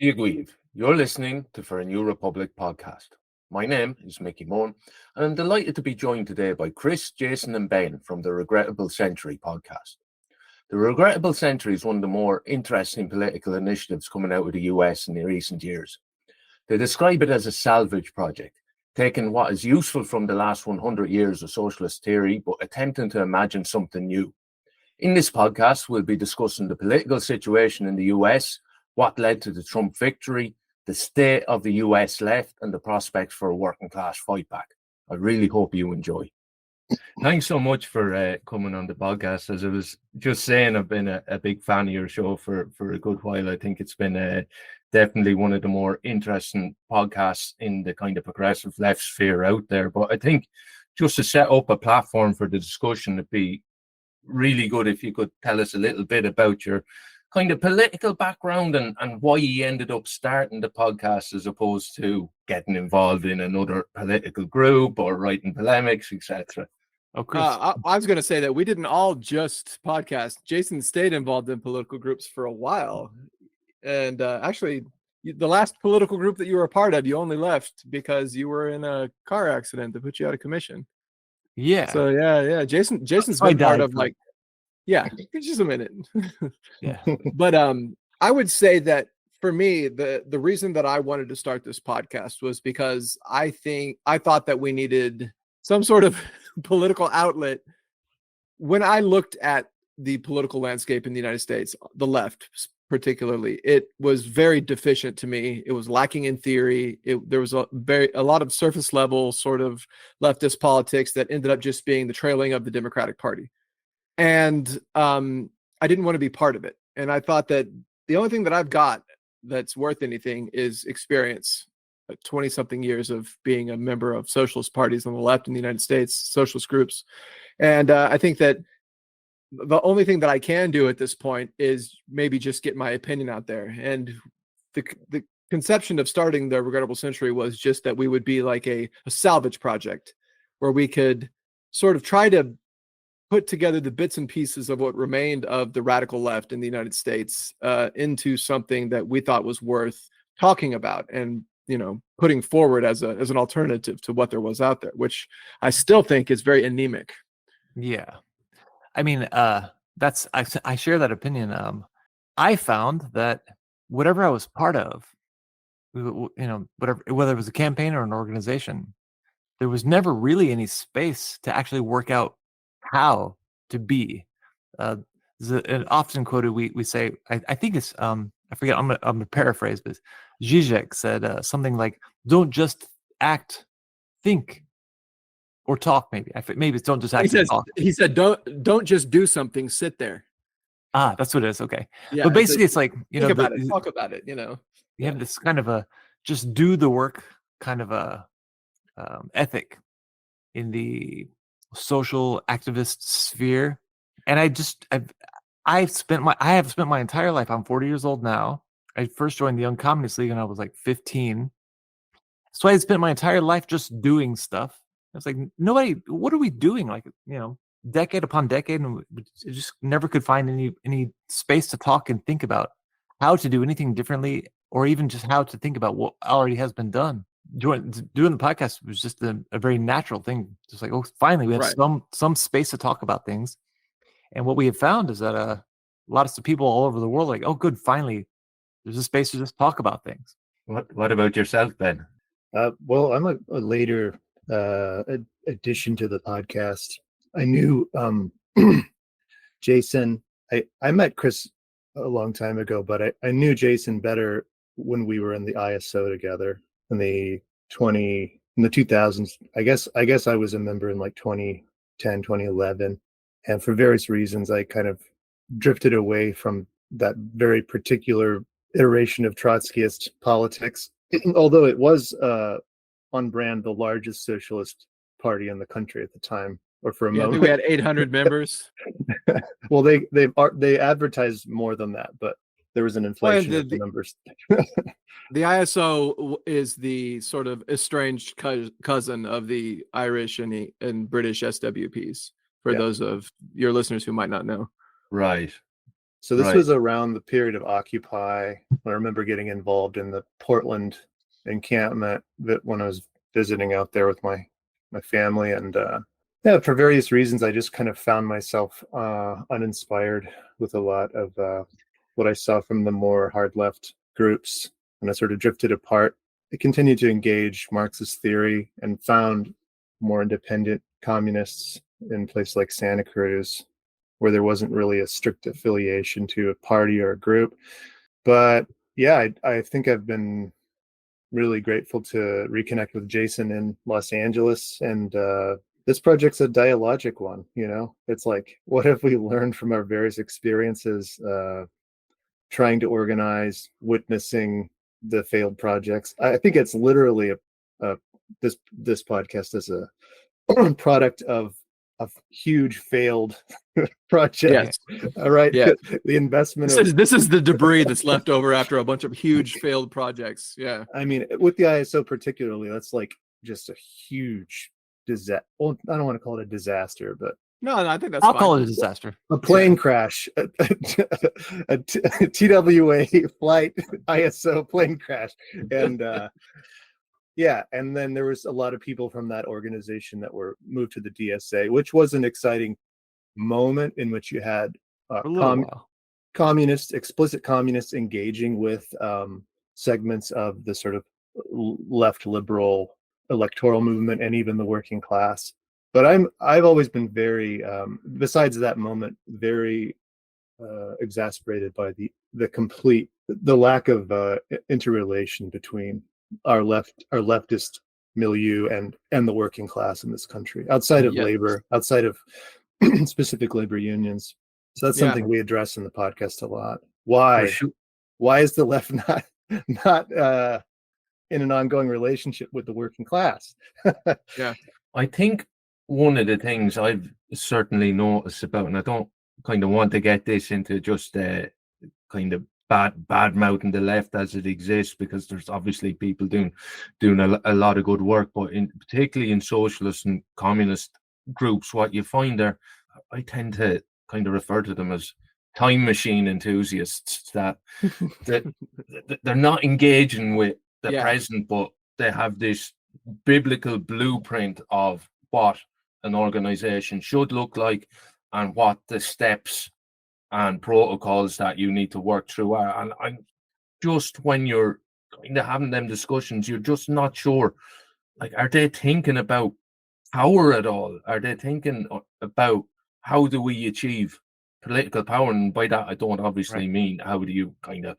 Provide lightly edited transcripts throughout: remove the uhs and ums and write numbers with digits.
Éirígí, you're listening to For a New Republic podcast. My name is Mickey Moan, and I'm delighted to be joined today by Chris, Jason, and Ben from the Regrettable Century podcast. The Regrettable Century is one of the more interesting political initiatives coming out of the US in the recent years. They describe it as a salvage project, taking what is useful from the last 100 years of socialist theory, but attempting to imagine something new. In this podcast, we'll be discussing the political situation in the US, what led to the Trump victory, the state of the US left, and the prospects for a working class fight back. I really hope you enjoy. Thanks so much for coming on the podcast. As I was just saying, I've been a big fan of your show for a good while. I think it's been definitely one of the more interesting podcasts in the kind of progressive left sphere out there. But I think just to set up a platform for the discussion, it'd be really good if you could tell us a little bit about your kind of political background and why you ended up starting the podcast as opposed to getting involved in another political group or writing polemics, etc. Oh, Chris. I was going to say that we didn't all just podcast. Jason stayed involved in political groups for a while. And actually, the last political group that you were a part of, you only left because you were in a car accident that put you out of commission. Yeah. So yeah. Jason's been part of just a minute. Yeah. But I would say that for me, the reason that I wanted to start this podcast was because I thought that we needed some sort of political outlet. When I looked at the political landscape in the United States, the left particularly, it was very deficient to me. It was lacking in theory. There was a lot of surface level sort of leftist politics that ended up just being the trailing of the Democratic Party. And I didn't want to be part of it. And I thought that the only thing that I've got that's worth anything is experience. 20-something years of being a member of socialist parties on the left in the United States, socialist groups. And I think that the only thing that I can do at this point is maybe just get my opinion out there. And the conception of starting the Regrettable Century was just that we would be like a salvage project where we could sort of try to put together the bits and pieces of what remained of the radical left in the United States into something that we thought was worth talking about and putting forward as an alternative to what there was out there, which I still think is very anemic. Yeah. I mean, I share that opinion. I found that whatever I was part of, whatever, whether it was a campaign or an organization, there was never really any space to actually work out how to be. And often quoted, we say, I think it's, I forget, I'm gonna paraphrase, but Zizek said something like, "Don't just act, think, or talk." Maybe it's don't just act. He said, "Don't just do something. Sit there." That's what it is. Okay, yeah. But basically, it's like think about it, talk about it. You have this kind of a just do the work kind of a ethic in the social activist sphere, and I have spent my entire life. I'm 40 years old now. I first joined the Young Communist League when I was like 15. So I spent my entire life just doing stuff. I was like, what are we doing? Like, decade upon decade, and we just never could find any space to talk and think about how to do anything differently, or even just how to think about what already has been done. Doing the podcast was just a very natural thing. Just like, oh, finally we have some space to talk about things. And what we have found is that a lot of people all over the world are like, oh, good, finally there's a space to just talk about things. What about yourself, Ben? Well, I'm a later addition to the podcast. I knew Jason. I met Chris a long time ago, but I knew Jason better when we were in the ISO together in the 2000s. I guess I was a member in like 2010, 2011, and for various reasons, I kind of drifted away from that very particular iteration of Trotskyist politics, although it was on brand the largest socialist party in the country at the time, or for a moment. I think we had 800 members. Well, they advertised more than that, but there was an inflation of the numbers. The ISO is the sort of estranged cousin of the Irish and British SWPs, for those of your listeners who might not know. Right. So this Right. was around the period of Occupy. I remember getting involved in the Portland encampment that when I was visiting out there with my family, and yeah, for various reasons, I just kind of found myself uninspired with a lot of what I saw from the more hard left groups, and I sort of drifted apart. I continued to engage Marxist theory and found more independent communists in places like Santa Cruz, where there wasn't really a strict affiliation to a party or a group. But yeah, I think I've been really grateful to reconnect with Jason in Los Angeles. And this project's a dialogic one, you know? It's like, what have we learned from our various experiences trying to organize, witnessing the failed projects? I think it's literally this podcast is a product of a huge failed project. Yes. All right. Yeah. The investment This is the debris that's left over after a bunch of huge failed projects. Yeah. I mean, with the ISO particularly, that's like just a huge disaster. Well, I don't want to call it a disaster, but No, I think that's I'll fine. call it a disaster. a plane crash, a TWA flight ISO plane crash. And yeah, and then there was a lot of people from that organization that were moved to the DSA, which was an exciting moment in which you had For a little while. explicit communists engaging with segments of the sort of left liberal electoral movement and even the working class. But I've always been very, besides that moment, very exasperated by the lack of interrelation between our leftist milieu and the working class in this country, outside of Yes. labor, outside of specific labor unions. So that's Yeah. something we address in the podcast a lot. Why? For sure. Why is the left not in an ongoing relationship with the working class? I think one of the things I've certainly noticed about, and I don't kind of want to get this into just kind of bad mouthing the left as it exists, because there's obviously people doing a lot of good work, but particularly in socialist and communist groups, what you find there, I tend to kind of refer to them as time machine enthusiasts, that they're not engaging with the Yeah. present, but they have this biblical blueprint of what an organization should look like and what the steps and protocols that you need to work through are. And I'm just, when you're kind of having them discussions, you're just not sure, like, are they thinking about power at all? Are they thinking about how do we achieve political power? And by that, I don't obviously mean how do you kind of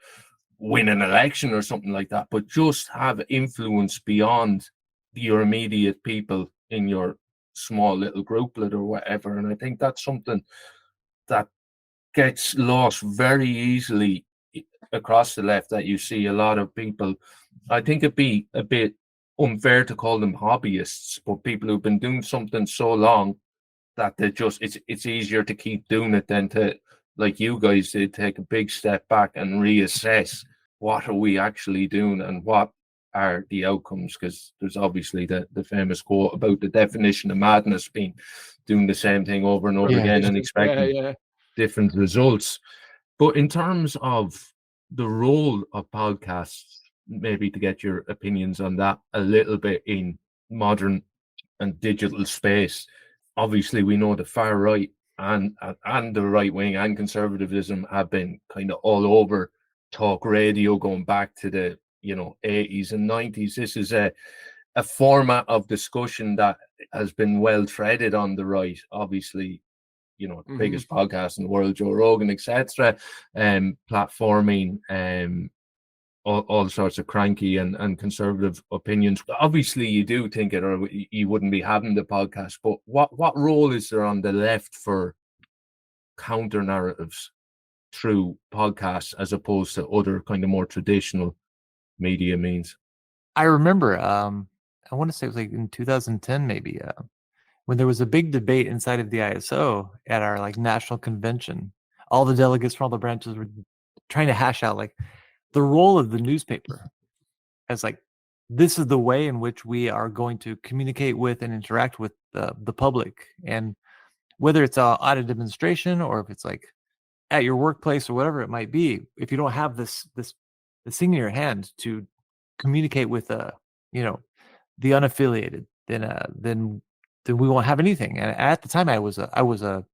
win an election or something like that, but just have influence beyond your immediate people in your small little grouplet or whatever. And I think that's something that gets lost very easily across the left, that you see a lot of people. I think it'd be a bit unfair to call them hobbyists, but people who've been doing something so long that they just, it's easier to keep doing it than to, like you guys did, take a big step back and reassess what are we actually doing and what are the outcomes. Because there's obviously the famous quote about the definition of madness being doing the same thing over and over again and expecting different results. But in terms of the role of podcasts, maybe to get your opinions on that a little bit in modern and digital space, obviously we know the far right and the right wing and conservatism have been kind of all over talk radio going back to the 80s and 90s. This is a format of discussion that has been well threaded on the right, obviously. The biggest podcast in the world, Joe Rogan, etc., platforming all sorts of cranky and conservative opinions. Obviously, you do think it, or you wouldn't be having the podcast. But what role is there on the left for counter narratives through podcasts as opposed to other kind of more traditional media means? I remember, I want to say it was like in 2010, maybe, when there was a big debate inside of the ISO at our like national convention. All the delegates from all the branches were trying to hash out like the role of the newspaper as like, this is the way in which we are going to communicate with and interact with the public. And whether it's at a demonstration or if it's like at your workplace or whatever it might be, if you don't have this thing in your hand to communicate with the unaffiliated, then we won't have anything. And at the time, I was a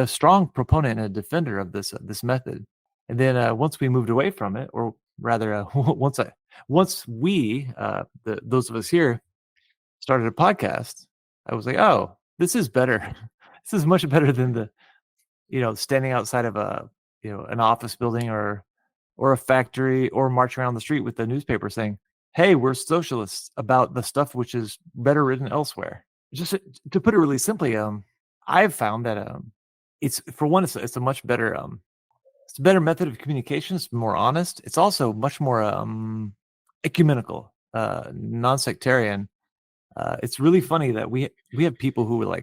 strong proponent and a defender of this method. And then once we moved away from it, or rather, once we those of us here started a podcast, I was like, oh, this is better. This is much better than the standing outside of an office building or a factory, or marching around the street with the newspaper saying, hey, we're socialists about the stuff which is better written elsewhere. Just to put it really simply, I've found that it's a much better it's a better method of communication. It's more honest. It's also much more ecumenical, non-sectarian. It's really funny that we have people who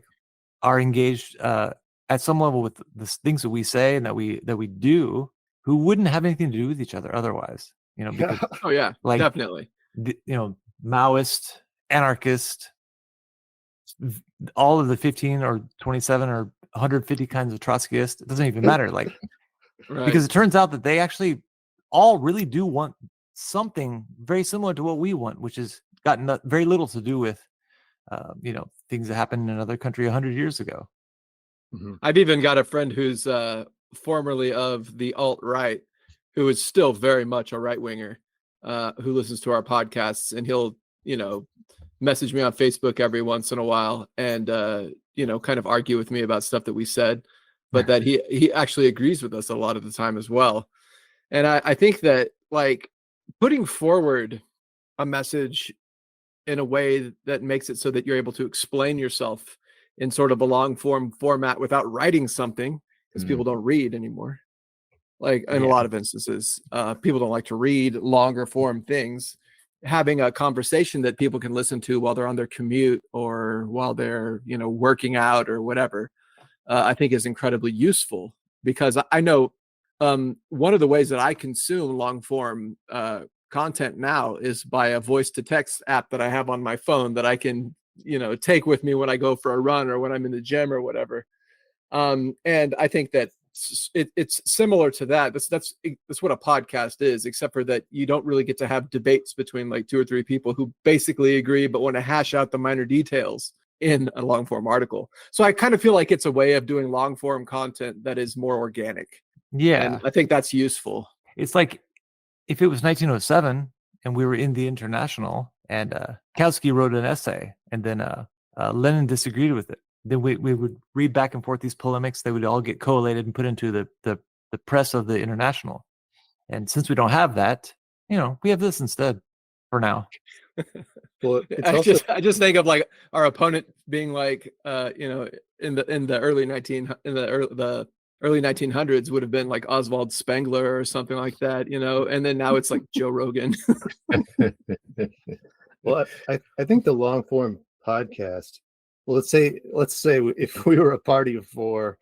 are engaged at some level with the things that we say and that we do, who wouldn't have anything to do with each other otherwise. Because, Oh yeah, definitely. Maoist, anarchist, all of the 15 or 27 or 150 kinds of Trotskyist. It doesn't even matter. Right. Because it turns out that they actually all really do want something very similar to what we want, which has gotten very little to do with things that happened in another country 100 years ago. Mm-hmm. I've even got a friend who's formerly of the alt-right, who is still very much a right-winger, who listens to our podcasts, and he'll message me on Facebook every once in a while and kind of argue with me about stuff that we said, but that he actually agrees with us a lot of the time as well. And I think that putting forward a message in a way that makes it so that you're able to explain yourself in sort of a long form format without writing something, because people don't read anymore. In a lot of instances, people don't like to read longer form things. Having a conversation that people can listen to while they're on their commute or while they're, working out or whatever, I think is incredibly useful, because I know one of the ways that I consume long form content now is by a voice to text app that I have on my phone that I can, take with me when I go for a run or when I'm in the gym or whatever. And I think that it's similar to that. That's what a podcast is, except for that you don't really get to have debates between 2 or 3 people who basically agree but want to hash out the minor details in a long form article. So I kind of feel like it's a way of doing long form content that is more organic. Yeah. And I think that's useful. It's like if it was 1907 and we were in the International and Kautsky wrote an essay and then Lenin disagreed with it, then we would read back and forth these polemics. They would all get collated and put into the press of the International. And since we don't have that, we have this instead for now. Well, I just think of our opponent being in the early 1900s would have been Oswald Spengler or something like that, and then now it's Joe Rogan. Well, I think the long form podcast, well, let's say if we were a party of 4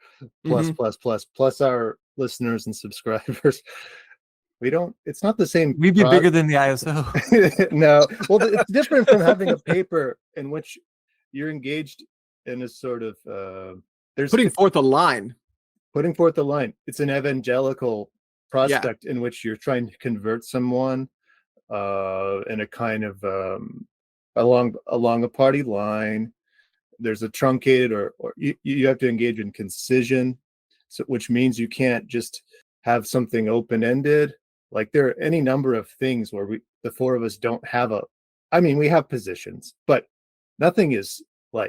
plus our listeners and subscribers, it's not the same. We'd be bigger than the ISO. No. Well, it's different from having a paper in which you're engaged in a sort of putting forth a line. It's an evangelical prospect in which you're trying to convert someone in a kind of along a party line. There's a truncated or you have to engage in concision, which means you can't just have something open-ended. There are any number of things where the 4 of us don't have we have positions, but nothing is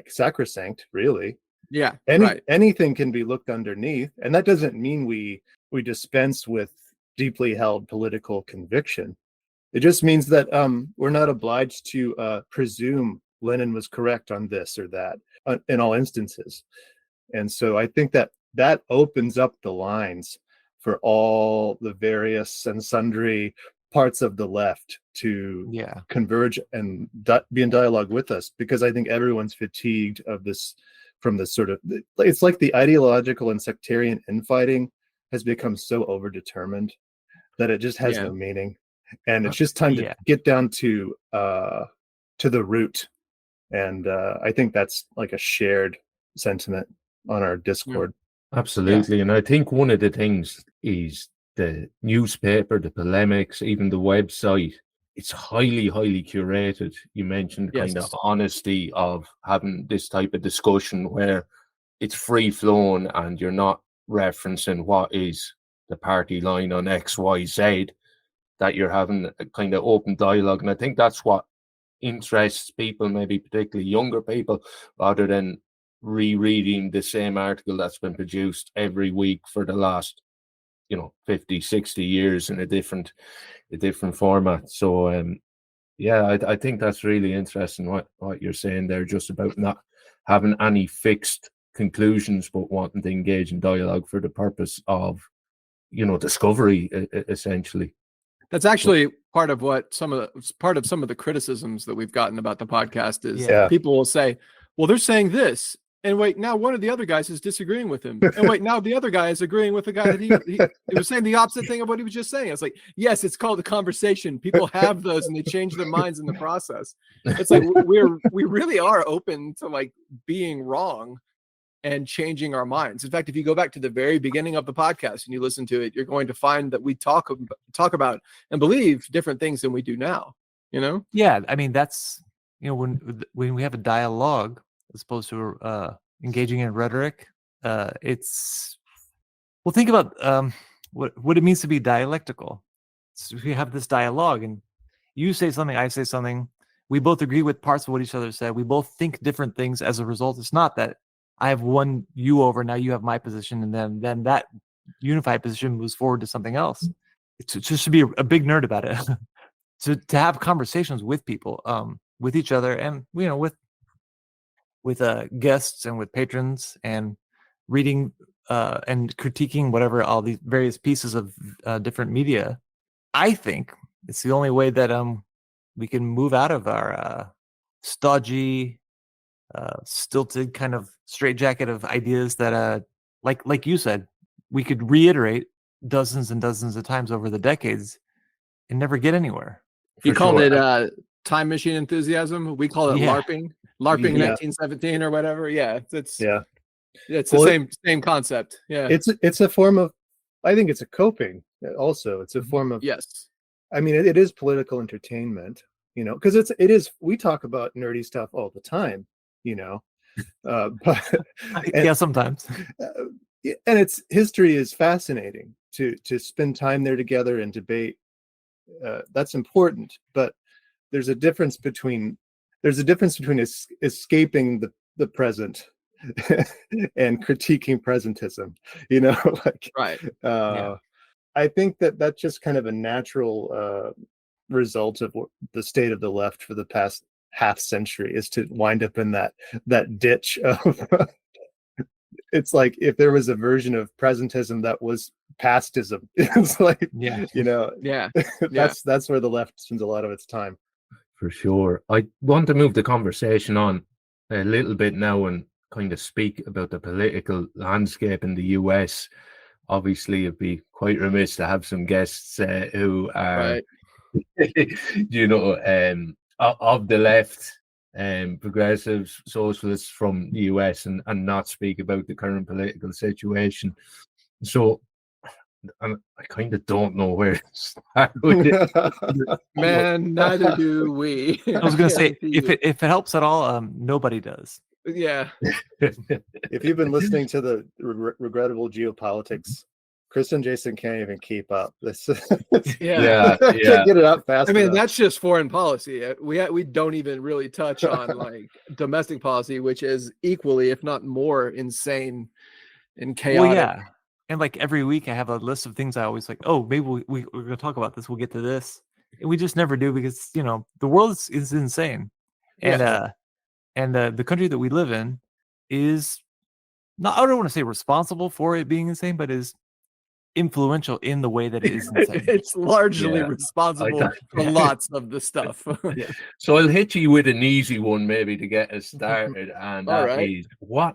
sacrosanct, really. Yeah. Anything can be looked underneath, and that doesn't mean we dispense with deeply held political conviction. It just means that we're not obliged to presume Lenin was correct on this or that in all instances. And so I think that opens up the lines for all the various and sundry parts of the left to converge and be in dialogue with us, because I think everyone's fatigued of this, from this sort of, it's like the ideological and sectarian infighting has become so overdetermined that it just has no meaning. And it's just time to get down to the root. And I think that's a shared sentiment on our Discord. Absolutely. And I think one of the things is the newspaper, the polemics, even the website, it's highly, highly curated. You mentioned kind of Yes. honesty of having this type of discussion where it's free flowing and you're not referencing what is the party line on X, Y, Z, that you're having a kind of open dialogue. And I think that's what interests people, maybe particularly younger people, rather than rereading the same article that's been produced every week for the last 50, 60 years in a different format. So yeah, I think that's really interesting what you're saying there, just about not having any fixed conclusions but wanting to engage in dialogue for the purpose of discovery, essentially. That's actually part of some of the criticisms that we've gotten about the podcast is Yeah. people will say, well, they're saying this, and wait, now one of the other guys is disagreeing with him, and wait, now the other guy is agreeing with the guy that he was saying the opposite thing of what he was just saying. It's like, yes, it's called a conversation. People have those and they change their minds in the process. It's like we really are open to like being wrong and changing our minds. In fact, if you go back to the very beginning of the podcast and you listen to it, you're going to find that we talk about and believe different things than we do now. Yeah, I mean, that's when we have a dialogue as opposed to engaging in rhetoric, it's think about what it means to be dialectical. So we have this dialogue and you say something, I say something, we both agree with parts of what each other said, we both think different things. As a result, it's not that I have won you over, now you have my position, and then that unified position moves forward to something else. It's just to be a big nerd about it. to have conversations with people, with each other, and with guests and with patrons, and reading and critiquing whatever, all these various pieces of different media. I think it's the only way that we can move out of our stodgy, stilted kind of straitjacket of ideas that, like you said, we could reiterate dozens and dozens of times over the decades and never get anywhere. You called it time machine enthusiasm. We call it Yeah. LARPing Yeah. 1917 or whatever. Yeah, it's Yeah. It's the same concept. Yeah, It's a form of, I think it's a coping. Also, it's a form of, yes. I mean, it is political entertainment, because it is. We talk about nerdy stuff all the time, but Yeah, sometimes. And its history is fascinating to spend time there together and debate. That's important, but there's a difference between escaping the present and critiquing presentism. Right. Yeah. I think that's just kind of a natural result of the state of the left for the past half century, is to wind up in that ditch of it's like if there was a version of presentism that was pastism. It's like, that's where the left spends a lot of its time. For sure. I want to move the conversation on a little bit now and kind of speak about the political landscape in the US. Obviously, it'd be quite remiss to have some guests who are, of the left, progressives, socialists from the US, and not speak about the current political situation. So I kind of don't know where to start with it. Man, neither do we. I was going to say, if it helps at all, nobody does. Yeah. If you've been listening to the regrettable geopolitics, Chris and Jason can't even keep up. Yeah. Can't get it up fast. I mean, enough. that's just foreign policy. We don't even really touch on like domestic policy, which is equally, if not more, insane and chaotic. Well, yeah. And like every week I have a list of things I always like, oh, maybe we're going to talk about this. We'll get to this. And we just never do, because, the world is insane. And, the country that we live in is not, I don't want to say responsible for it being insane, but is influential in the way that it is insane. It's largely responsible for lots of the stuff. So I'll hit you with an easy one maybe to get us started. And that is, what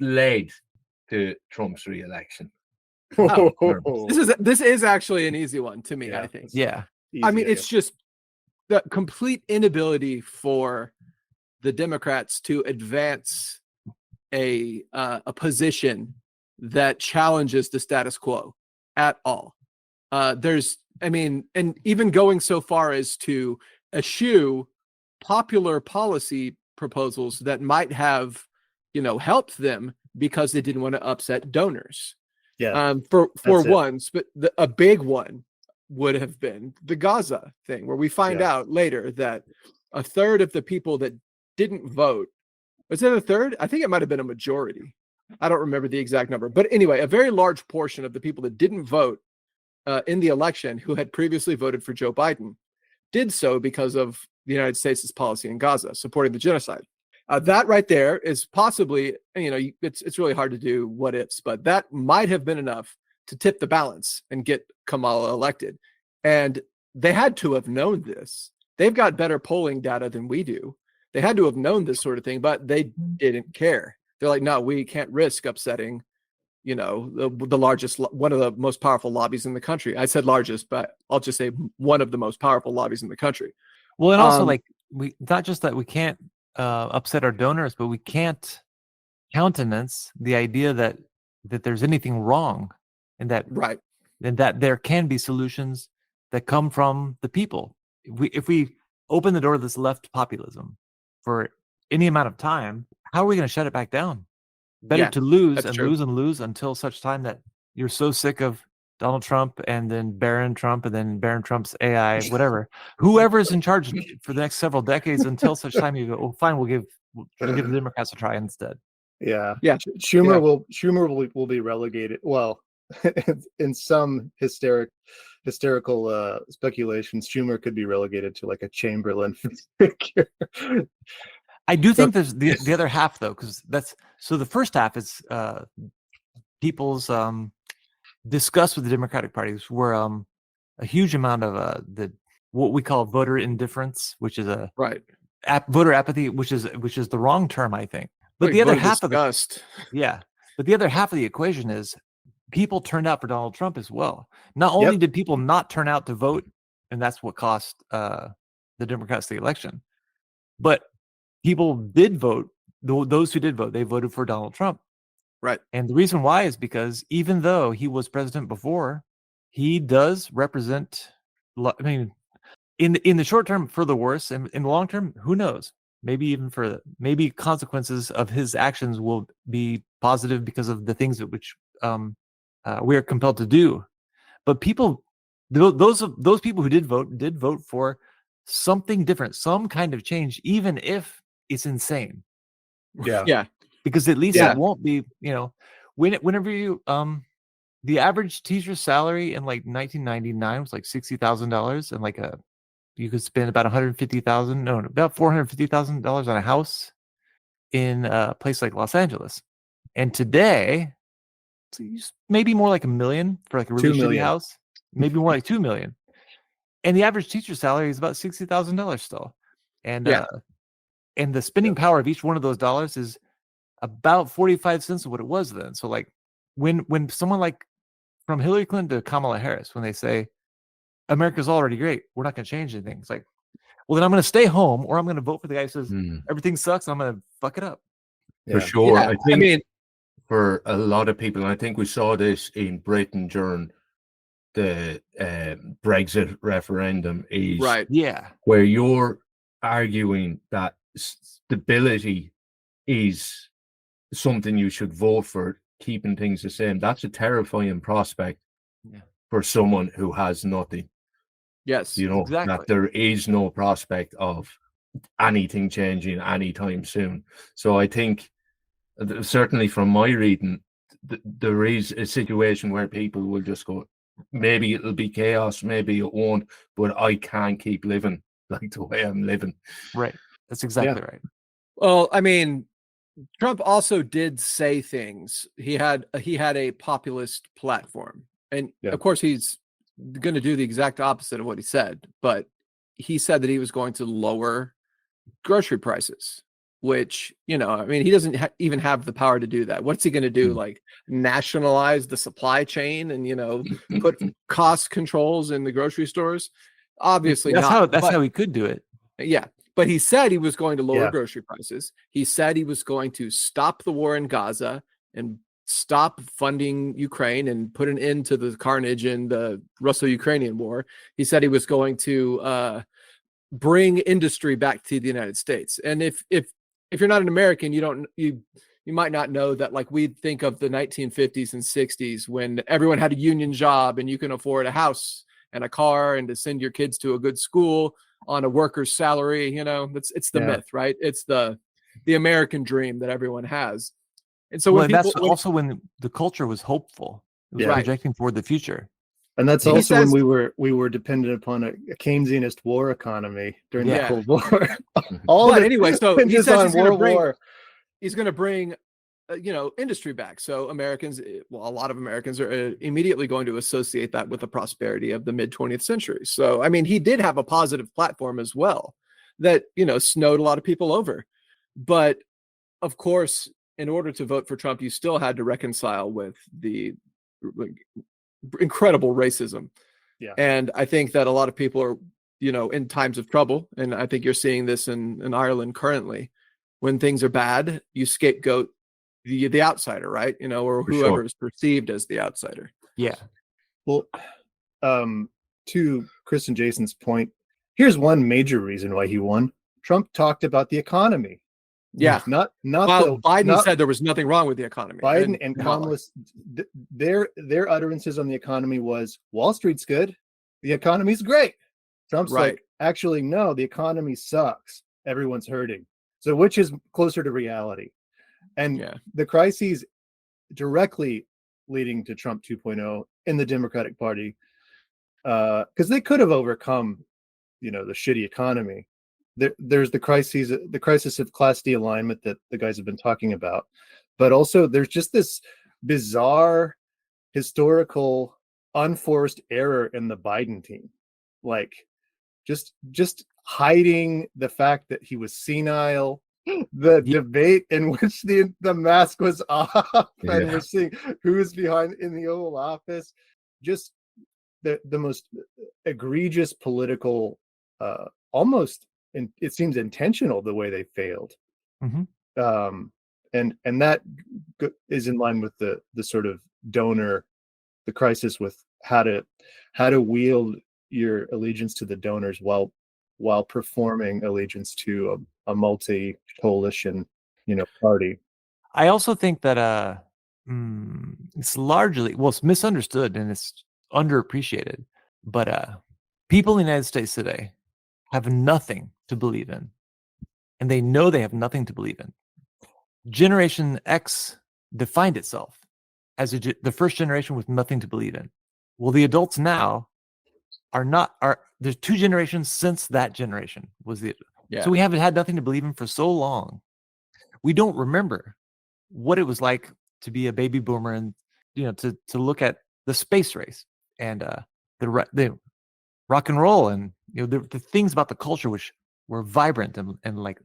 led to Trump's re-election? This is actually an easy one to me, I think. Yeah. I mean, it's just the complete inability for the Democrats to advance a position that challenges the status quo at all. And even going so far as to eschew popular policy proposals that might have, helped them because they didn't want to upset donors. Yeah. For once, but a big one would have been the Gaza thing, where we find out later that a third of the people that didn't vote, was it a third? I think it might have been a majority. I don't remember the exact number, but anyway, a very large portion of the people that didn't vote in the election who had previously voted for Joe Biden did so because of the United States' policy in Gaza, supporting the genocide. That right there is possibly, it's really hard to do what ifs, but that might have been enough to tip the balance and get Kamala elected. And they had to have known this. They've got better polling data than we do. They had to have known this sort of thing, but they didn't care. They're like, no, we can't risk upsetting, the largest, one of the most powerful lobbies in the country. I said largest, but I'll just say one of the most powerful lobbies in the country. Well, and also we not just that we can't upset our donors, but we can't countenance the idea that there's anything wrong, and that there can be solutions that come from the people. If we open the door to this left populism for any amount of time, how are we going to shut it back down? Better to lose and lose and lose until such time that you're so sick of Donald Trump and then Barron Trump and then Barron Trump's AI, whatever, whoever is in charge for the next several decades, until such time you go, oh, fine, we'll give the Democrats a try instead. Yeah. Schumer will be relegated. Well, in some hysterical speculations, Schumer could be relegated to like a Chamberlain figure. I do think there's the other half, though, because the first half is people's disgust with the Democratic Party, where a huge amount of what we call voter indifference, which is voter apathy, which is the wrong term, I think. But the other half of the other half of the equation is people turned out for Donald Trump as well. Not only did people not turn out to vote, and that's what cost the Democrats the election, but people did vote. Those who did vote, they voted for Donald Trump. Right. And the reason why is because even though he was president before, he does represent, I mean, in the short term for the worse, and in the long term, who knows? Maybe consequences of his actions will be positive because of the things that which we are compelled to do. But those people who did vote for something different, some kind of change, even if it's insane. Yeah. Because at least it won't be, whenever you the average teacher's salary in like 1999 was like $60,000, and you could spend about about $450,000 on a house in a place like Los Angeles. And today, maybe more like $1 million for like a really shitty house, maybe more like $2 million. And the average teacher's salary is about $60,000 still. And and the spending power of each one of those dollars is about 45 cents of what it was then. So like when someone like from Hillary Clinton to Kamala Harris, when they say America's already great, we're not going to change anything, it's like, well, then I'm going to stay home, or I'm going to vote for the guy who says everything sucks and I'm going to fuck it up. For sure. I think for a lot of people, and I think we saw this in Britain during the Brexit referendum, is where you're arguing that stability is something you should vote for, keeping things the same. That's a terrifying prospect for someone who has nothing. Yes, that there is no prospect of anything changing anytime soon. So I think, certainly from my reading, there is a situation where people will just go, maybe it'll be chaos, maybe it won't, but I can't keep living like the way I'm living. Right. That's exactly right. Well, I mean, Trump also did say things. He had a populist platform, and of course he's going to do the exact opposite of what he said. But he said that he was going to lower grocery prices, which, he doesn't even have the power to do that. What's he going to do? Like nationalize the supply chain and put cost controls in the grocery stores? Obviously not. That's how he could do it. Yeah. But he said he was going to lower grocery prices. He said he was going to stop the war in Gaza and stop funding Ukraine and put an end to the carnage in the Russo-Ukrainian war. He said he was going to bring industry back to the United States. And if you're not an American, you might not know that, like, we think of the 1950s and 60s when everyone had a union job and you can afford a house and a car and to send your kids to a good school on a worker's salary. You know, it's the myth, right? It's the American dream that everyone has. And so when when the culture was hopeful, it was Right. projecting toward the future. And that's He also says- when we were dependent upon a Keynesianist war economy during the Yeah. Cold War. But anyway, so he hinges says on he's going to World bring War. he's going to bring industry back. So Americans, well, a lot of Americans are immediately going to associate that with the prosperity of the mid 20th century. So, I mean, he did have a positive platform as well that, snowed a lot of people over. But of course, in order to vote for Trump, you still had to reconcile with the incredible racism. Yeah. And I think that a lot of people are, in times of trouble. And I think you're seeing this in Ireland currently. When things are bad, you scapegoat the outsider, right? Or For whoever sure. is perceived as the outsider. Yeah. Well, to Chris and Jason's point, here's one major reason why he won. Trump talked about the economy. Yeah. Not Well, Biden not said there was nothing wrong with the economy. Biden and Kamala. Kamala, their utterances on the economy was Wall Street's good, the economy's great. Trump's Right. like, actually, no, the economy sucks. Everyone's hurting. So which is closer to reality? And Yeah. the crises directly leading to Trump 2.0 in the Democratic Party, because they could have overcome, the shitty economy. There's the crisis of class de-alignment that the guys have been talking about, but also there's just this bizarre historical unforced error in the Biden team, like just hiding the fact that he was senile. The debate in which the mask was off, and we're seeing who's behind in the Oval Office, just the most egregious political, almost, and it seems intentional the way they failed. Mm-hmm. And that is in line with the sort of donor, the crisis with how to wield your allegiance to the donors while performing allegiance to a multi-coalition, party. I also think that it's largely, it's misunderstood and it's underappreciated. But people in the United States today have nothing to believe in, and they know they have nothing to believe in. Generation X defined itself as the first generation with nothing to believe in. Well, the adults now there's two generations since that generation was the. Yeah. So we haven't had nothing to believe in for so long. We don't remember what it was like to be a baby boomer and to look at the space race and the rock and roll and the things about the culture which were vibrant and like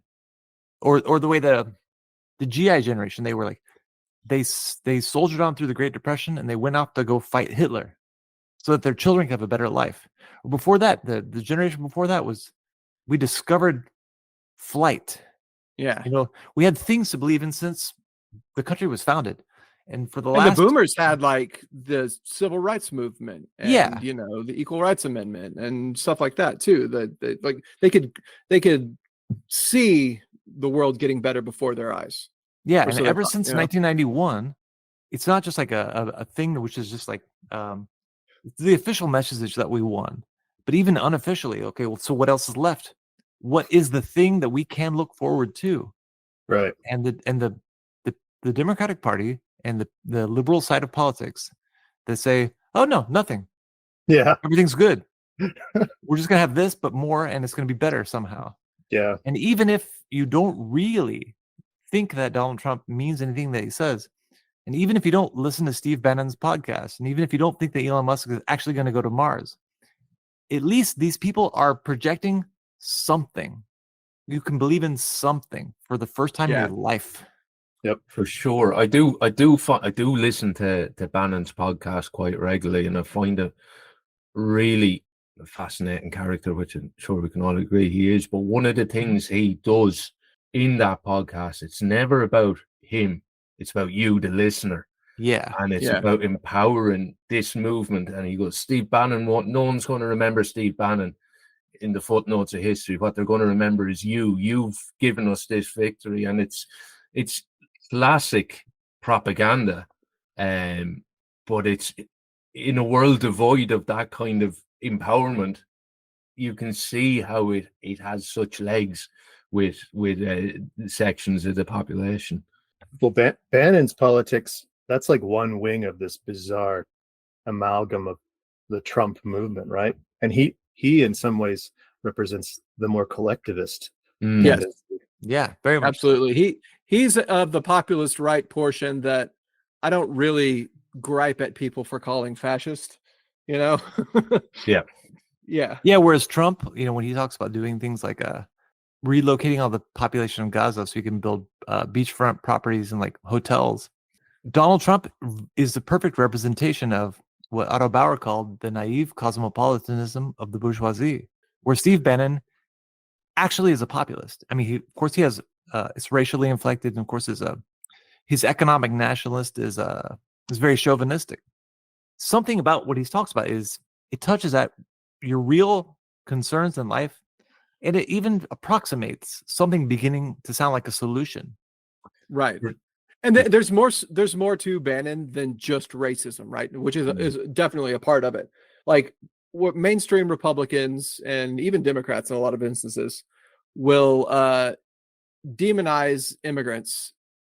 or the way the GI generation, they were like they soldiered on through the Great Depression and they went out to go fight Hitler so that their children could have a better life. Before that, the generation before that we discovered flight. Yeah. We had things to believe in since the country was founded. And for the boomers had like the civil rights movement and the Equal Rights Amendment and stuff like that too. That they could see the world getting better before their eyes. Yeah, and ever since 1991, it's not just like a thing which is just like the official message that we won, but even unofficially, okay, well, so what else is left? What is the thing that we can look forward to? Right. And the Democratic Party and the liberal side of politics that say, oh no, nothing. Yeah. Everything's good. We're just gonna have this, but more, and it's gonna be better somehow. Yeah. And even if you don't really think that Donald Trump means anything that he says, and even if you don't listen to Steve Bannon's podcast, and even if you don't think that Elon Musk is actually going to go to Mars, at least these people are projecting something. You can believe in something for the first time in your life. Yep, for sure. I do listen to Bannon's podcast quite regularly, and I find it really a fascinating character, which I'm sure we can all agree he is. But one of the things he does in that podcast, it's never about him. It's about you, the listener. Yeah. and it's Yeah. about empowering this movement. And he goes, Steve Bannon, no one's going to remember Steve Bannon in the footnotes of history. What they're going to remember is you've given us this victory. And it's classic propaganda, but it's in a world devoid of that kind of empowerment. You can see how it has such legs with sections of the population. Well, Bannon's politics, that's like one wing of this bizarre amalgam of the Trump movement, right? And he in some ways represents the more collectivist Yes. tendency. Yeah, very much. Absolutely. He's of the populist right portion that I don't really gripe at people for calling fascist, you know? Yeah. Yeah. Yeah, whereas Trump, when he talks about doing things like relocating all the population of Gaza so you can build beachfront properties and like hotels, Donald Trump is the perfect representation of what Otto Bauer called the naive cosmopolitanism of the bourgeoisie, where Steve Bannon actually is a populist. I mean, of course he has it's racially inflected, and of course his economic nationalist is very chauvinistic. Something about what he talks about is it touches at your real concerns in life, and it even approximates something beginning to sound like a solution. Right. And there's more to Bannon than just racism, right? Which is definitely a part of it. Like what mainstream Republicans and even Democrats in a lot of instances will demonize immigrants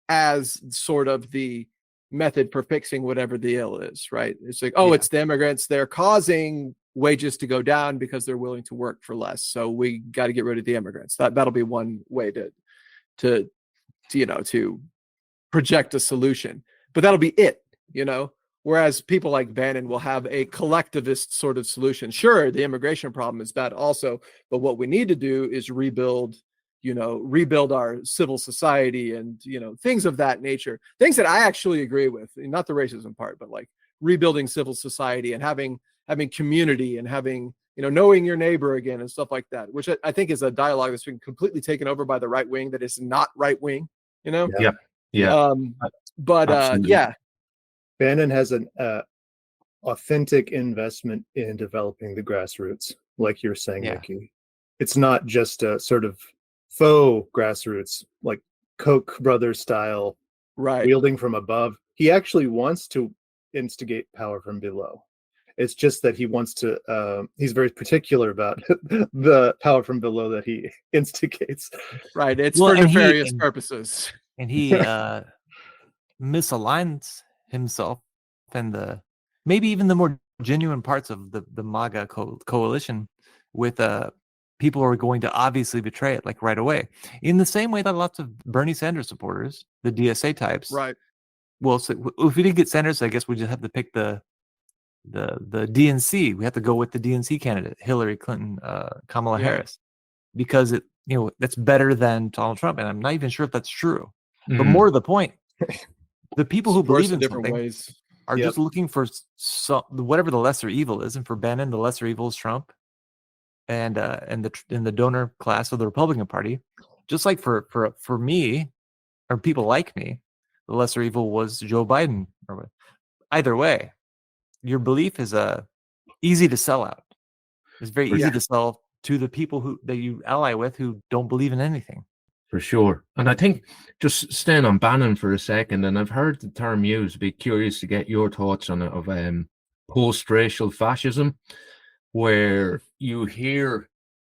as sort of the method for fixing whatever the ill is, right? It's like, oh, it's the immigrants. They're causing wages to go down because they're willing to work for less. So we got to get rid of the immigrants. That'll be one way to project a solution, but that'll be it, whereas people like Bannon will have a collectivist sort of solution. Sure, the immigration problem is bad also, but what we need to do is rebuild our civil society and, things of that nature, things that I actually agree with, not the racism part, but like rebuilding civil society and having community and having, knowing your neighbor again and stuff like that, which I think is a dialogue that's been completely taken over by the right wing that is not right wing, Yeah. Bannon has an authentic investment in developing the grassroots, like you're saying, Mickey. It's not just a sort of faux grassroots, like Koch brothers style, wielding from above. He actually wants to instigate power from below. It's just that he wants to, he's very particular about the power from below that he instigates. Right. It's for nefarious purposes. And he misaligns himself and maybe even the more genuine parts of the MAGA coalition with people who are going to obviously betray it, like right away. In the same way that lots of Bernie Sanders supporters, the DSA types, right? Well, so if we did get Sanders, I guess we just have to pick the DNC. We have to go with the DNC candidate, Hillary Clinton, Kamala Harris, because that's better than Donald Trump. And I'm not even sure if that's true. But more to the point, the people who believe in different something ways are just looking for whatever the lesser evil is. And for Bannon, the lesser evil is Trump, and the donor class of the Republican Party. Just like for me, or people like me, the lesser evil was Joe Biden. Either way, your belief is easy to sell out. It's very easy to sell to the people that you ally with who don't believe in anything. For sure. And I think, just staying on Bannon for a second, and I've heard the term used, be curious to get your thoughts on it, of post-racial fascism, where you hear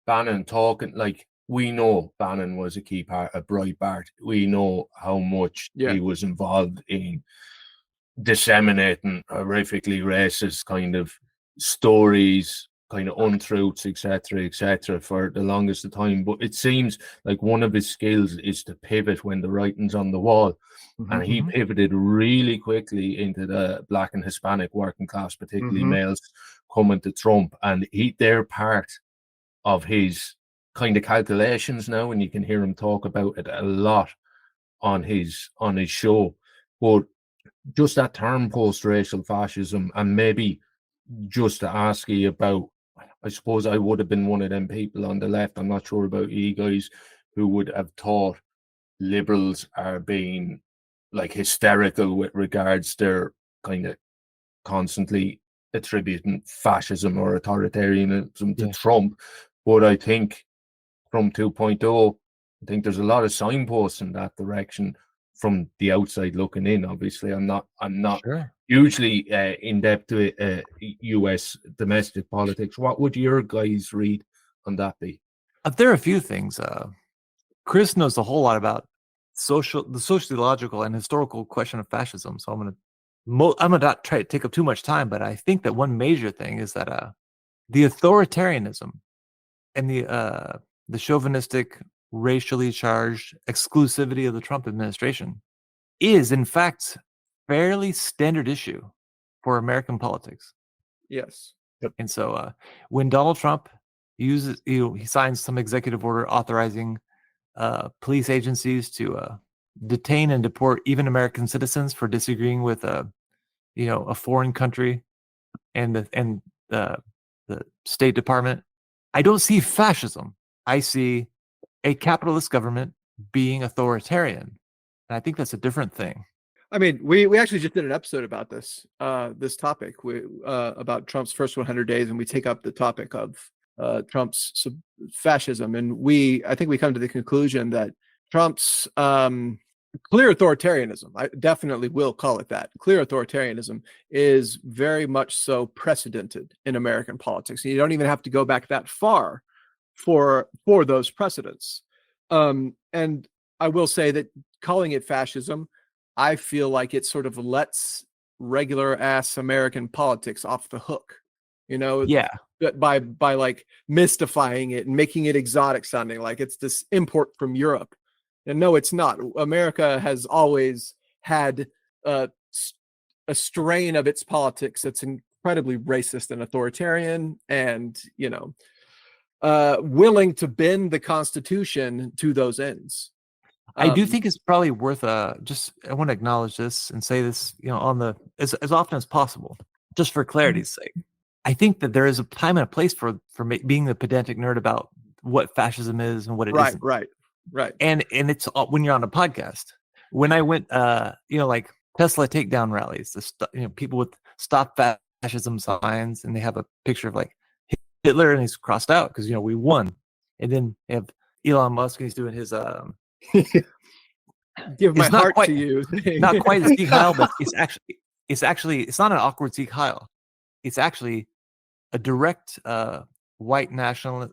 Bannon talking, like, we know Bannon was a key part of Breitbart. We know how much he was involved in disseminating horrifically racist kind of stories, kind of untruths, etc., for the longest of time. But it seems like one of his skills is to pivot when the writing's on the wall. And he pivoted really quickly into the Black and Hispanic working class, particularly males, coming to Trump. And they're part of his kind of calculations now, and you can hear him talk about it a lot on his show. But just that term, post-racial fascism, and maybe just to ask you about, I suppose I would have been one of them people on the left, I'm not sure about you guys, who would have thought liberals are being like hysterical with regards to kind of constantly attributing fascism or authoritarianism to Yeah. Trump. But I think Trump 2.0, I think there's a lot of signposts in that direction from the outside looking in. Obviously, I'm not Sure. hugely in depth to U.S. domestic politics. What would your guys read on that be? There are a few things. Chris knows a whole lot about the sociological and historical question of fascism. So I'm gonna not try to take up too much time, but I think that one major thing is that the authoritarianism and the chauvinistic, racially charged exclusivity of the Trump administration is, in fact, fairly standard issue for American politics. Yes. And so when Donald Trump he signs some executive order authorizing police agencies to detain and deport even American citizens for disagreeing with a foreign country and the State Department, I don't see fascism. I see a capitalist government being authoritarian, and I think that's a different thing. I mean, we actually just did an episode about this topic about Trump's first 100 days, and we take up the topic of Trump's fascism, and I think we come to the conclusion that Trump's clear authoritarianism, I definitely will call it that, clear authoritarianism is very much so precedented in American politics. And you don't even have to go back that far for those precedents. And I will say that calling it fascism, I feel like it sort of lets regular ass American politics off the hook, Yeah. by like mystifying it and making it exotic sounding, like it's this import from Europe. And no, it's not. America has always had a strain of its politics that's incredibly racist and authoritarian, and willing to bend the Constitution to those ends. I do think it's probably worth I want to acknowledge this and say this, on the as often as possible, just for clarity's sake. I think that there is a time and a place for being the pedantic nerd about what fascism is and what it isn't. Right. And it's when you're on a podcast. When I went, like Tesla takedown rallies, people with stop fascism signs, and they have a picture of like Hitler and he's crossed out because we won. And then they have Elon Musk and he's doing his give my heart to you. Not quite as Sieg Heil, but it's not an awkward Sieg Heil. It's actually a direct white national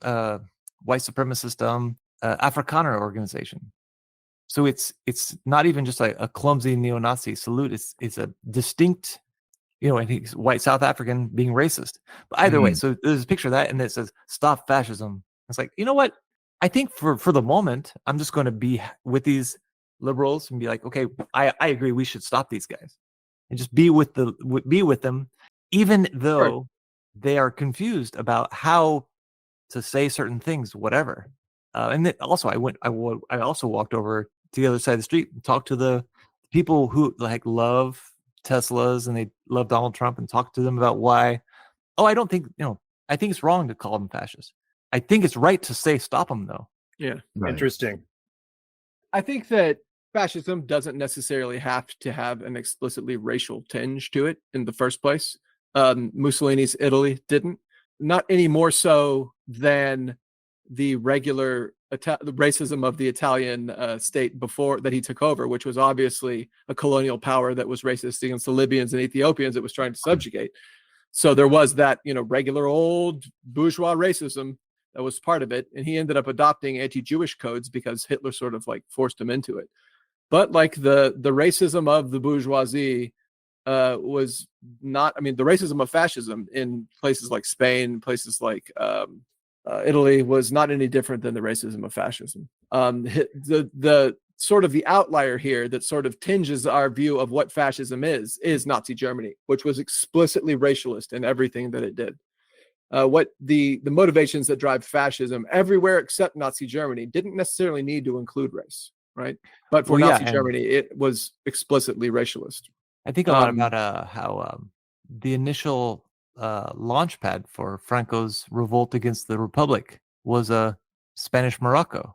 white supremacist Afrikaner organization. So it's not even just like a clumsy neo-Nazi salute. It's a distinct, and he's white South African being racist. But either way, so there's a picture of that, and it says "Stop Fascism." It's like, you know what? I think for the moment, I'm just going to be with these liberals and be like, okay, I agree, we should stop these guys, and just be with them, even though they are confused about how to say certain things, whatever. And then also, I also walked over to the other side of the street and talked to the people who like love Teslas and they love Donald Trump, and talked to them about why. Oh, I don't think I think it's wrong to call them fascists. I think it's right to say stop them, though. Yeah, Right. Interesting. I think that fascism doesn't necessarily have to have an explicitly racial tinge to it in the first place. Mussolini's Italy didn't, not any more so than the regular the racism of the Italian state before that he took over, which was obviously a colonial power that was racist against the Libyans and Ethiopians it was trying to subjugate. So there was that, regular old bourgeois racism that was part of it. And he ended up adopting anti-Jewish codes because Hitler sort of like forced him into it. But like the racism of the bourgeoisie was not, the racism of fascism in places like Spain, places like Italy was not any different than the racism of fascism. The sort of the outlier here that sort of tinges our view of what fascism is Nazi Germany, which was explicitly racialist in everything that it did. What the motivations that drive fascism everywhere except Nazi Germany didn't necessarily need to include race, right? But for Nazi Germany, it was explicitly racialist. I think a lot about how the initial launch pad for Franco's revolt against the Republic was Spanish Morocco.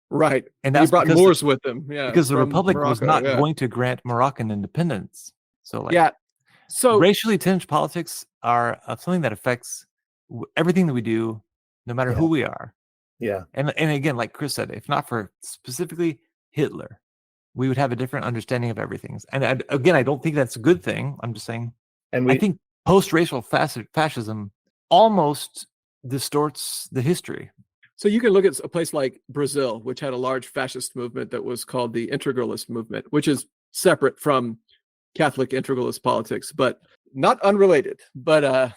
Right. And He that's brought because Moors with him. Yeah. because the from Republic was Morocco, not yeah. going to grant Moroccan independence. So like Yeah. So racially tinged politics are something that affects everything that we do, no matter Yeah. who we are. Yeah. And again, like Chris said, if not for specifically Hitler, we would have a different understanding of everything. And again, I don't think that's a good thing. I'm just saying, And I think post-racial fascism almost distorts the history. So you can look at a place like Brazil, which had a large fascist movement that was called the integralist movement, which is separate from Catholic integralist politics, but not unrelated. But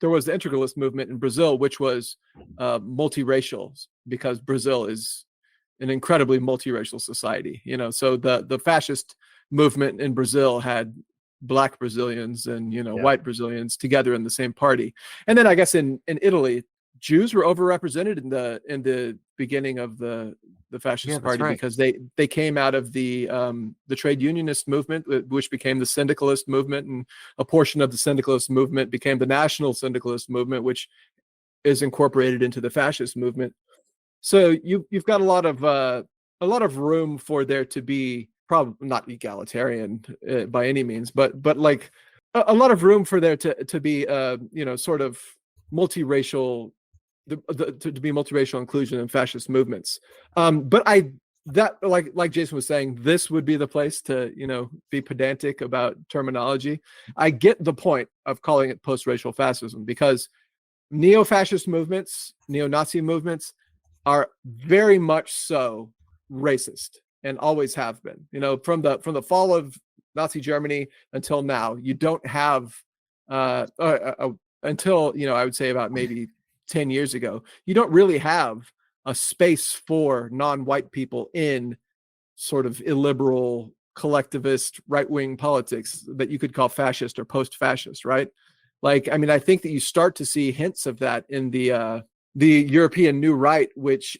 there was the integralist movement in Brazil, which was multiracial, because Brazil is an incredibly multiracial society. So the fascist movement in Brazil had Black Brazilians and white Brazilians together in the same party. And then I guess in Italy, Jews were overrepresented in the beginning of the fascist party, right. because they came out of the trade unionist movement, which became the syndicalist movement, and a portion of the syndicalist movement became the national syndicalist movement, which is incorporated into the fascist movement. So you've got a lot of room for there to be, probably not egalitarian by any means, but like a lot of room for there to be sort of multiracial, to be multiracial inclusion in fascist movements. But like Jason was saying, this would be the place to be pedantic about terminology. I get the point of calling it post-racial fascism, because neo-fascist movements, neo-Nazi movements are very much so racist, and always have been. From the fall of Nazi Germany until now, you don't have until I would say about maybe 10 years ago, you don't really have a space for non-white people in sort of illiberal, collectivist, right-wing politics that you could call fascist or post-fascist, right? Like, I mean, I think that you start to see hints of that in the European New Right, which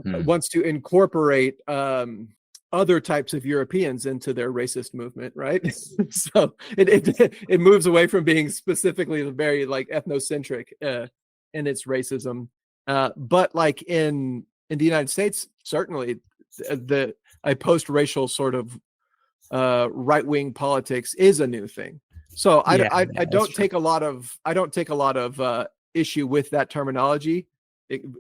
wants to incorporate other types of Europeans into their racist movement, right? So it moves away from being specifically very like ethnocentric in its racism, but like in the United States, certainly a post-racial sort of right-wing politics is a new thing. So I don't take a lot of issue with that terminology,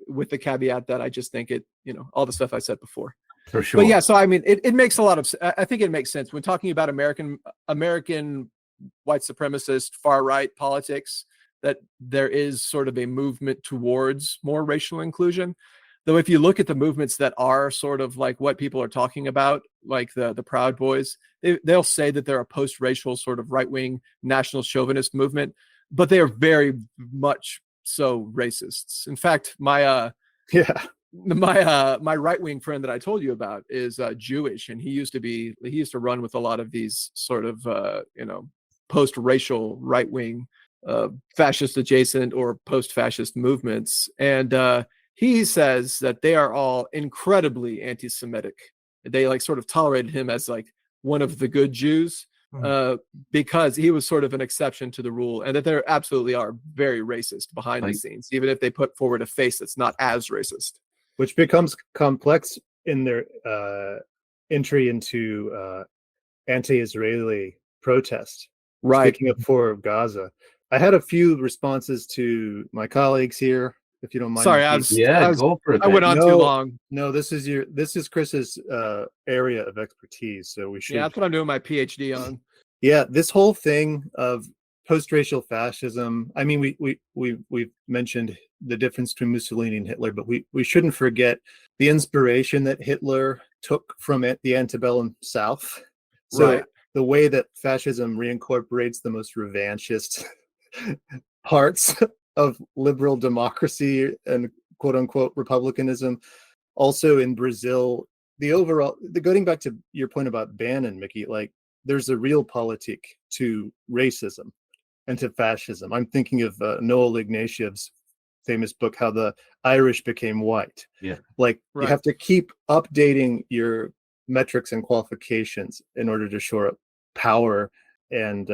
with the caveat that I just think it, all the stuff I said before. For sure. But yeah, so I mean, it makes a lot of. I think it makes sense when talking about American white supremacist far right politics, that there is sort of a movement towards more racial inclusion. Though if you look at the movements that are sort of like what people are talking about, like the Proud Boys, they'll say that they're a post-racial sort of right-wing national chauvinist movement, but they are very much so racists. In fact, my right-wing friend that I told you about is Jewish, and he used to run with a lot of these sort of post-racial right-wing fascist adjacent or post-fascist movements, and he says that they are all incredibly anti-Semitic. They like sort of tolerated him as like one of the good Jews, because he was sort of an exception to the rule, and that there absolutely are very racist behind the scenes, even if they put forward a face that's not as racist. Which becomes complex in their entry into anti-Israeli protest. Right. Speaking up for Gaza. I had a few responses to my colleagues here, if you don't mind. Sorry, go for it. I went on too long. No, this is Chris's area of expertise, so we should. Yeah, that's what I'm doing my PhD on. Yeah, this whole thing of post-racial fascism. I mean, we've mentioned the difference between Mussolini and Hitler, but we shouldn't forget the inspiration that Hitler took from the antebellum South. So right. The way that fascism reincorporates the most revanchist parts of liberal democracy and quote unquote republicanism. Also in Brazil, going back to your point about Bannon, Mickey, like there's a real politic to racism and to fascism. I'm thinking of Noel Ignatiev's famous book, How the Irish Became White. Yeah. Like you have to keep updating your metrics and qualifications in order to shore up power and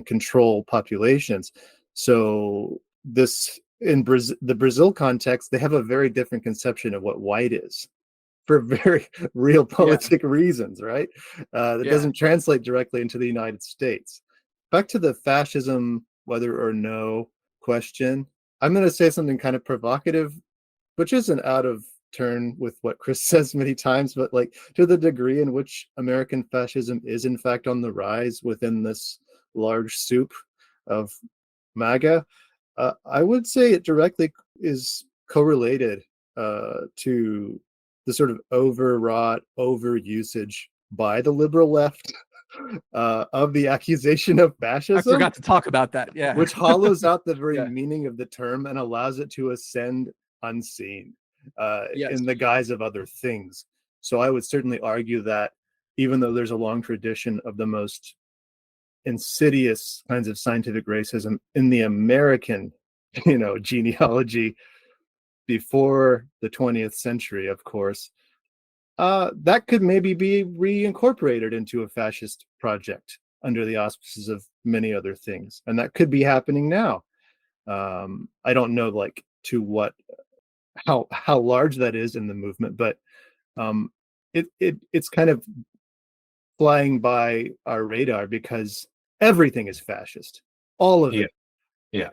control populations. So this in the Brazil context, they have a very different conception of what white is. for very real politic reasons, right? That Yeah. doesn't translate directly into the United States. Back to the fascism, whether or no question, I'm going to say something kind of provocative, which isn't out of turn with what Chris says many times, but like to the degree in which American fascism is in fact on the rise within this large soup of MAGA, I would say it directly is correlated to the sort of overwrought overusage by the liberal left of the accusation of I fascism, forgot to talk about that. Yeah. which hollows out the very Yeah. meaning of the term and allows it to ascend unseen Yes. in the guise of other things. So I would certainly argue that even though there's a long tradition of the most insidious kinds of scientific racism in the American, genealogy before the 20th century, of course, that could maybe be reincorporated into a fascist project under the auspices of many other things, and that could be happening now. I don't know, like, to what, how large that is in the movement, but it's kind of flying by our radar because everything is fascist, all of it. Yeah.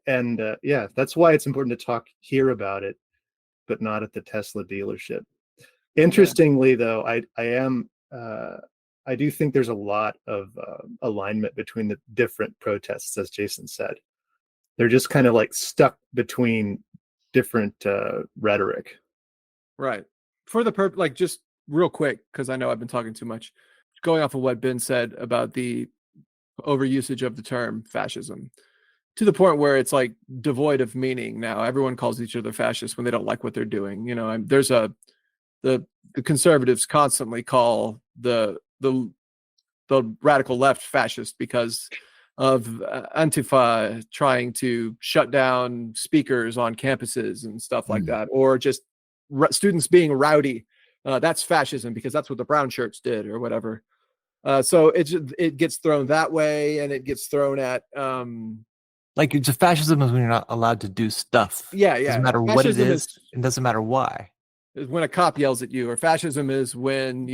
And yeah, that's why it's important to talk here about it, but not at the Tesla dealership. Interestingly, though, I do think there's a lot of alignment between the different protests, as Jason said. They're just kind of like stuck between different rhetoric. Right. For the purpose, like, just real quick, because I know I've been talking too much. Going off of what Ben said about the overusage of the term fascism, to the point where it's like devoid of meaning now. Everyone calls each other fascist when they don't like what they're doing. There's the conservatives constantly call the radical left fascist because of Antifa trying to shut down speakers on campuses and stuff like that, or just students being rowdy. That's fascism because that's what the brown shirts did or whatever. So it gets thrown that way, and it gets thrown at Like, it's a fascism is when you're not allowed to do stuff. Yeah. It doesn't matter what it Fascism is. It doesn't matter why. is when a cop yells at you, or fascism is when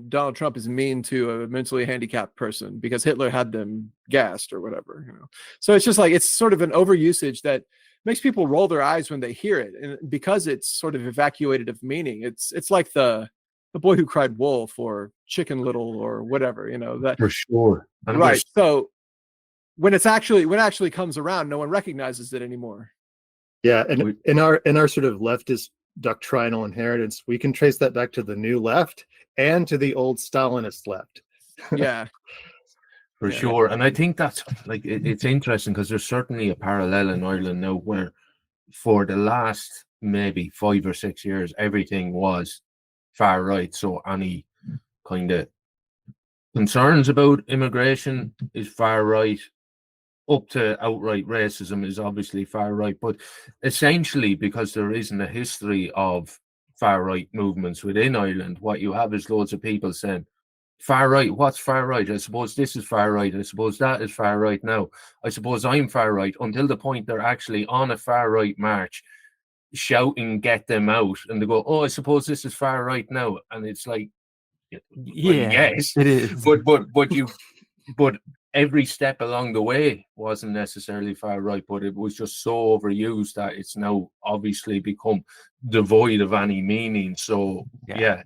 Donald Trump is mean to a mentally handicapped person because Hitler had them gassed or whatever. So it's just like, it's sort of an overusage that makes people roll their eyes when they hear it, and because it's sort of evacuated of meaning, it's like the boy who cried wolf or Chicken Little or whatever. That For sure. And right. So when it actually comes around, no one recognizes it anymore. Yeah, and in our sort of leftist doctrinal inheritance, we can trace that back to the new left and to the old Stalinist left. Yeah. For sure. And I think that's like, it's interesting because there's certainly a parallel in Ireland now where for the last maybe 5 or 6 years, everything was far right. So any kind of concerns about immigration is far right, up to outright racism is obviously far right. But essentially, because there isn't a history of far right movements within Ireland, what you have is loads of people saying, far right, what's far right? I suppose this is far right. I suppose that is far right now. I suppose I'm far right, until the point they're actually on a far right march shouting, get them out. And they go, oh, I suppose this is far right now. And it's like, Yeah, yes, it is. But every step along the way wasn't necessarily far right, but it was just so overused that it's now obviously become devoid of any meaning. So I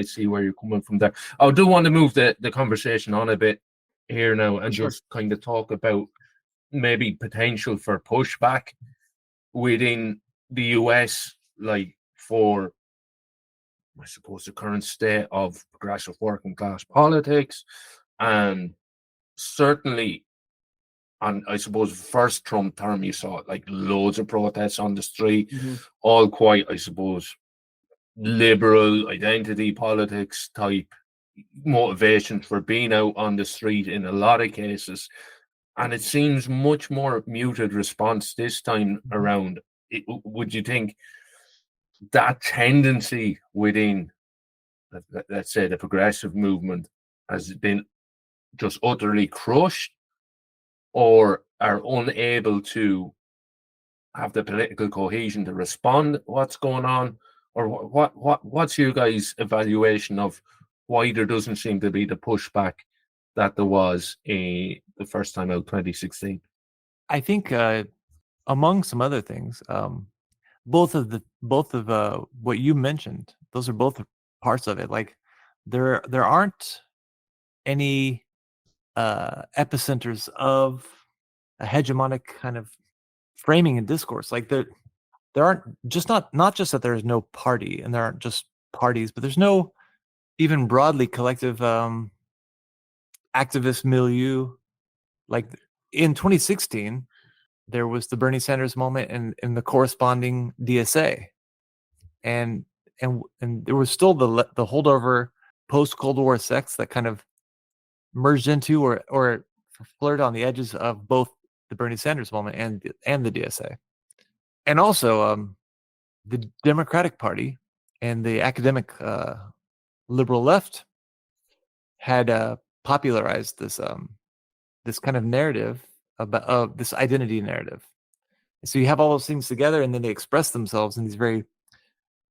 see where you're coming from there. I do want to move the conversation on a bit here now and just kind of talk about maybe potential for pushback within the US, like for, I suppose, the current state of progressive working class politics. And certainly, and I suppose first Trump term, you saw like loads of protests on the street, all quite, I suppose, liberal identity politics type motivations for being out on the street in a lot of cases. And it seems much more muted response this time around. Would you think that tendency within, let's say, the progressive movement has been just utterly crushed, or are unable to have the political cohesion to respond to what's going on? or what's your guys' evaluation of why there doesn't seem to be the pushback that there was the first time out, 2016? I think among some other things, both of what you mentioned, those are both parts of it. Like there aren't any epicenters of a hegemonic kind of framing and discourse. Like there aren't just not just that there's no party and there aren't just parties, but there's no even broadly collective activist milieu. Like in 2016, there was the Bernie Sanders moment and the corresponding DSA, and there was still the holdover post Cold War sex that kind of merged into or flirted on the edges of both the Bernie Sanders moment and the DSA, and also the Democratic Party and the academic liberal left had popularized this kind of narrative about this identity narrative. So you have all those things together, and then they express themselves in these very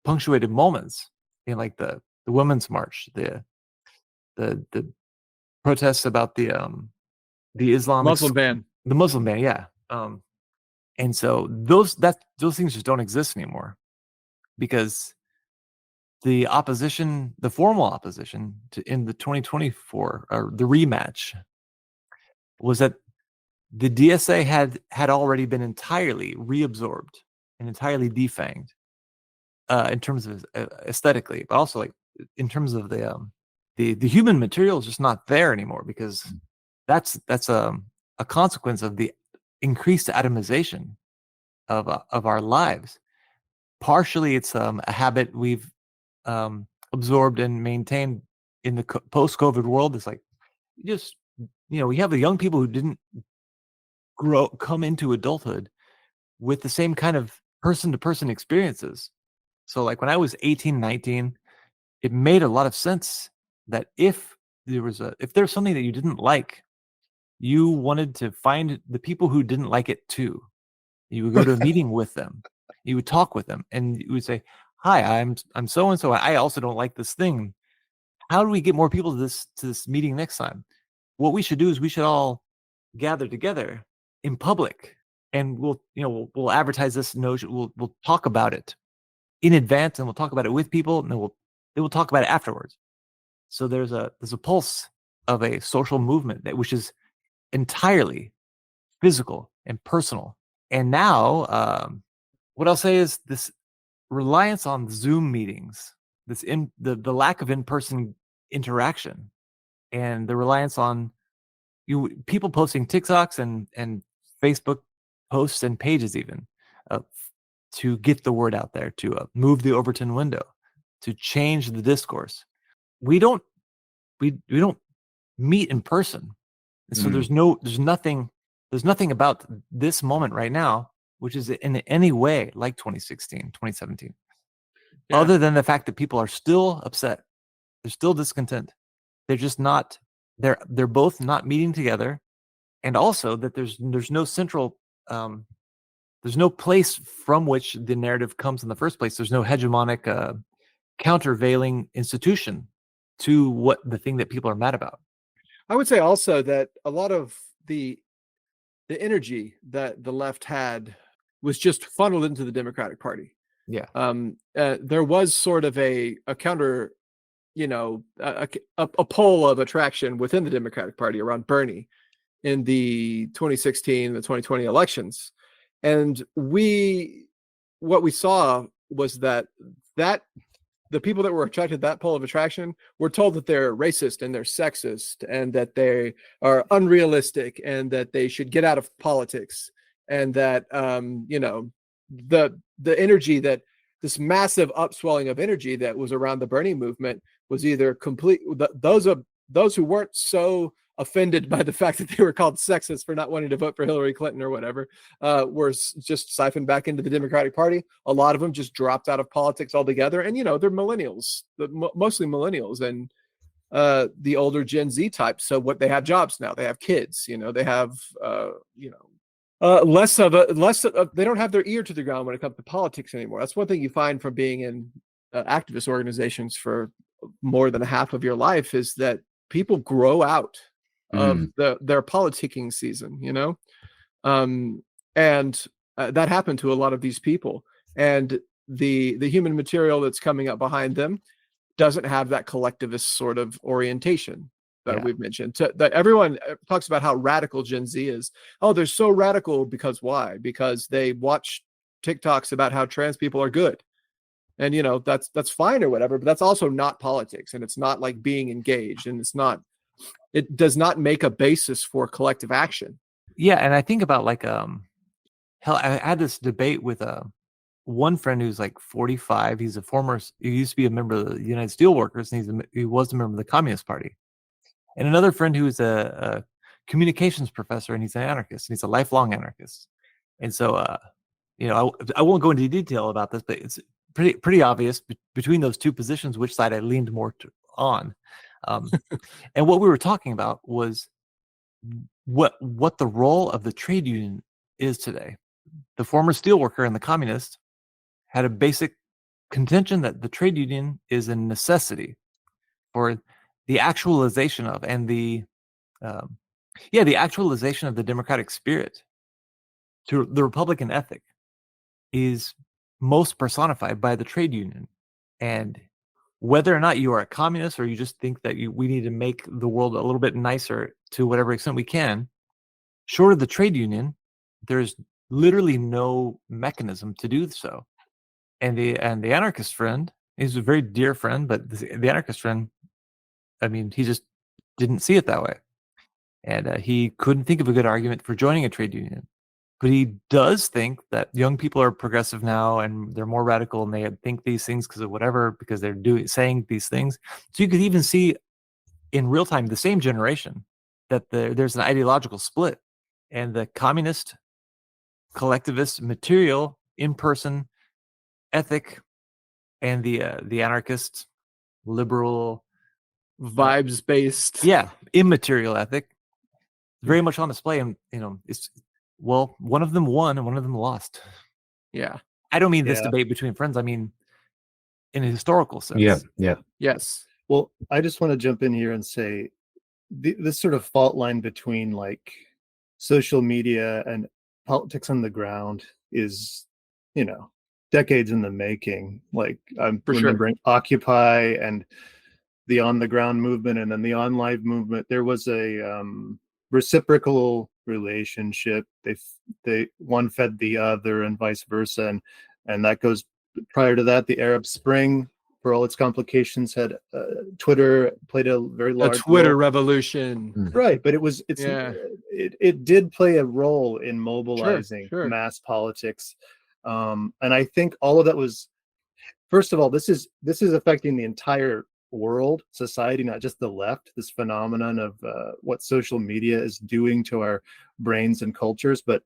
punctuated moments, in like the Women's March, the protests about the Islamic Muslim ban. the Muslim ban, yeah. And so those things just don't exist anymore, because the opposition, the formal opposition in the 2024 or the rematch, was that the DSA had already been entirely reabsorbed and entirely defanged in terms of aesthetically, but also like in terms of the human material is just not there anymore, because that's a consequence of the increased atomization of our lives. Partially, it's a habit we've absorbed and maintained in the post-COVID world. It's like we have the young people who didn't come into adulthood with the same kind of person-to-person experiences. So like when I was 18, 19, it made a lot of sense that if there's something that you didn't like, you wanted to find the people who didn't like it too. You would go to a meeting with them. You would talk with them, and you would say, "Hi, I'm so and so. I also don't like this thing. How do we get more people to this meeting next time? What we should do is we should all gather together in public, and we'll advertise this notion. We'll talk about it in advance, and we'll talk about it with people, and then we'll talk about it afterwards." So there's a pulse of a social movement which is entirely physical and personal. And now, what I'll say is this reliance on Zoom meetings, the lack of in-person interaction, and the reliance on people posting TikToks and Facebook posts and pages even to get the word out there, to move the Overton window, to change the discourse. We don't meet in person, and so there's nothing about this moment right now which is in any way like 2016, 2017, other than the fact that people are still upset, they're still discontent, they're just not, they're both not meeting together, and also that there's no central there's no place from which the narrative comes in the first place. There's no hegemonic countervailing institution to the thing that people are mad about. I would say also that a lot of the energy that the left had was just funneled into the Democratic Party. Yeah. There was sort of a counter, a pole of attraction within the Democratic Party around Bernie in the 2016, the 2020 elections. And what we saw was that the people that were attracted to that pole of attraction were told that they're racist and they're sexist and that they are unrealistic and that they should get out of politics, and that the energy, that this massive upswelling of energy that was around the Bernie movement was either complete. Those who weren't so offended by the fact that they were called sexist for not wanting to vote for Hillary Clinton or whatever, were just siphoned back into the Democratic Party. A lot of them just dropped out of politics altogether. And, they're millennials, mostly millennials, and the older Gen Z types. So they have jobs now, they have kids, they have, they don't have their ear to the ground when it comes to politics anymore. That's one thing you find from being in activist organizations for more than half of your life is that people grow out of their politicking season, and that happened to a lot of these people, and the human material that's coming up behind them doesn't have that collectivist sort of orientation that we've mentioned. That everyone talks about how radical Gen Z is. Oh, they're so radical because why? Because they watch TikToks about how trans people are good. And that's fine or whatever, but that's also not politics, and it's not like being engaged, and it does not make a basis for collective action. Yeah, and I think about like hell, I had this debate with one friend who's like 45. He used to be a member of the United Steelworkers, and he was a member of the Communist Party. And another friend who's a communications professor, and he's an anarchist, and he's a lifelong anarchist. And so, I won't go into detail about this, but it's pretty obvious between those two positions which side I leaned more on. And what we were talking about was what the role of the trade union is today. The former steelworker and the communist had a basic contention that the trade union is a necessity for the actualization of the actualization of the democratic spirit. To the Republican ethic is most personified by the trade union. And whether or not you are a communist or you just think that we need to make the world a little bit nicer to whatever extent we can, short of the trade union, there's literally no mechanism to do so. And the anarchist friend is a very dear friend, but the anarchist friend, I mean, he just didn't see it that way. And he couldn't think of a good argument for joining a trade union. But he does think that young people are progressive now and they're more radical, and they think these things because they're saying these things. So you could even see in real time the same generation that there's an ideological split, and the communist collectivist material in-person ethic and the anarchist liberal vibes-based immaterial ethic very much on display. And it's one of them won and one of them lost. Yeah. I don't mean this debate between friends. I mean, in a historical sense. Yeah. Yes. Well, I just want to jump in here and say this sort of fault line between like social media and politics on the ground is, decades in the making. Like I'm remembering Occupy and the on the ground movement, and then the on live movement. There was a reciprocal relationship. They one fed the other and vice versa, and that goes prior to that. The Arab Spring, for all its complications, had Twitter played a very large Twitter revolution, right? But it did play a role in mobilizing mass politics, and I think all of that was, first of all, this is affecting the entire world, society, not just the left. This phenomenon of what social media is doing to our brains and cultures, but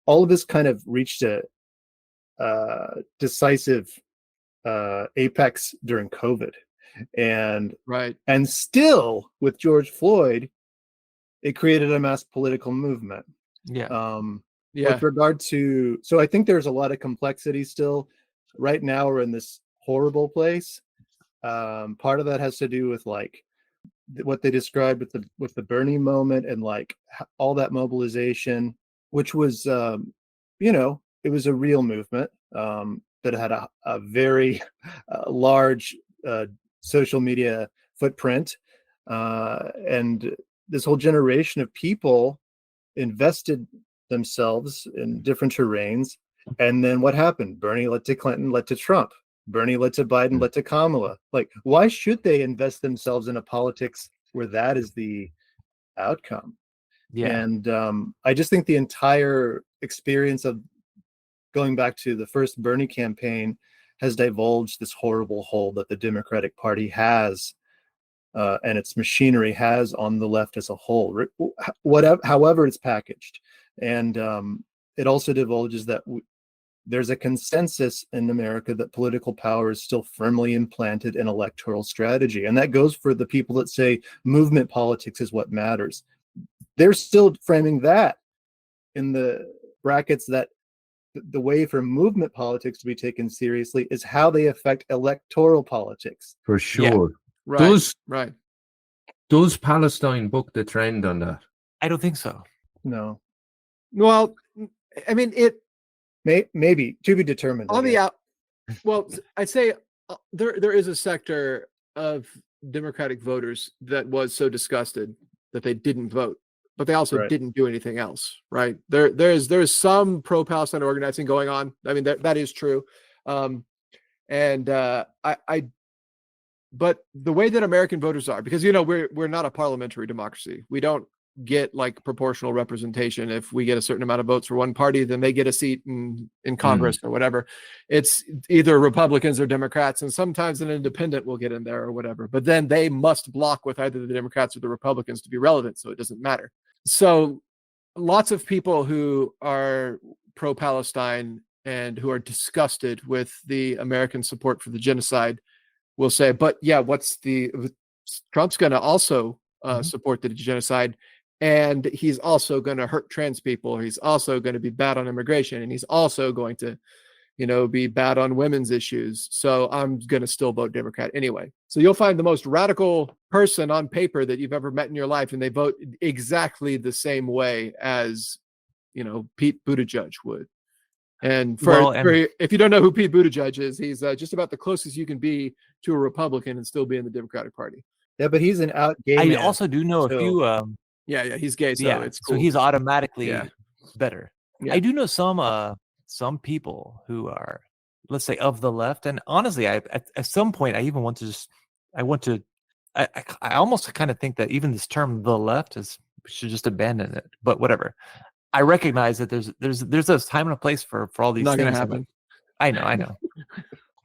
all of this kind of reached a decisive apex during COVID, and still with George Floyd, it created a mass political movement. With regard to, so I think there's a lot of complexity still. Right now, we're in this horrible place. Part of that has to do with like what they described with the Bernie moment and like all that mobilization, which was it was a real movement that had a very large social media footprint, and this whole generation of people invested themselves in different terrains. And then what happened? Bernie led to Clinton, led to Trump. Bernie led to Biden, led to Kamala. Like, why should they invest themselves in a politics where that is the outcome? And I just think the entire experience of going back to the first Bernie campaign has divulged this horrible hold that the Democratic Party has and its machinery has on the left as a whole, however it's packaged. And it also divulges that there's a consensus in America that political power is still firmly implanted in electoral strategy. And that goes for the people that say movement politics is what matters. They're still framing that in the brackets that the way for movement politics to be taken seriously is how they affect electoral politics. For sure. Right. Does Right. does Palestine book the trend on that? I don't think so. No, Well, I mean, it maybe to be determined. I on the guess. out. Well, I'd say there is a sector of Democratic voters that was so disgusted that they didn't vote, but they also Right. didn't do anything else. Right? There's some pro-Palestine organizing going on. I mean, that is true. But the way that American voters are, because we're not a parliamentary democracy. We don't get like proportional representation. If we get a certain amount of votes for one party, then they get a seat in Congress or whatever. It's either Republicans or Democrats, and sometimes an independent will get in there or whatever. But then they must block with either the Democrats or the Republicans to be relevant, so it doesn't matter. So lots of people who are pro-Palestine and who are disgusted with the American support for the genocide will say, but yeah, Trump's going to also support the genocide, and he's also going to hurt trans people. He's also going to be bad on immigration, and he's also going to, be bad on women's issues. So I'm going to still vote Democrat anyway. So you'll find the most radical person on paper that you've ever met in your life, and they vote exactly the same way as, Pete Buttigieg would. And if you don't know who Pete Buttigieg is, he's just about the closest you can be to a Republican and still be in the Democratic Party. Yeah, but he's an out gay man. I also do know a few. Yeah, he's gay, so it's cool. So he's automatically better. Yeah. I do know some people who are, let's say, of the left, and honestly, at some point, I even want to I almost kind of think that even this term "the left" we should just abandon it. But whatever. I recognize that there's a time and a place for all these Not things. Not going to happen. I know.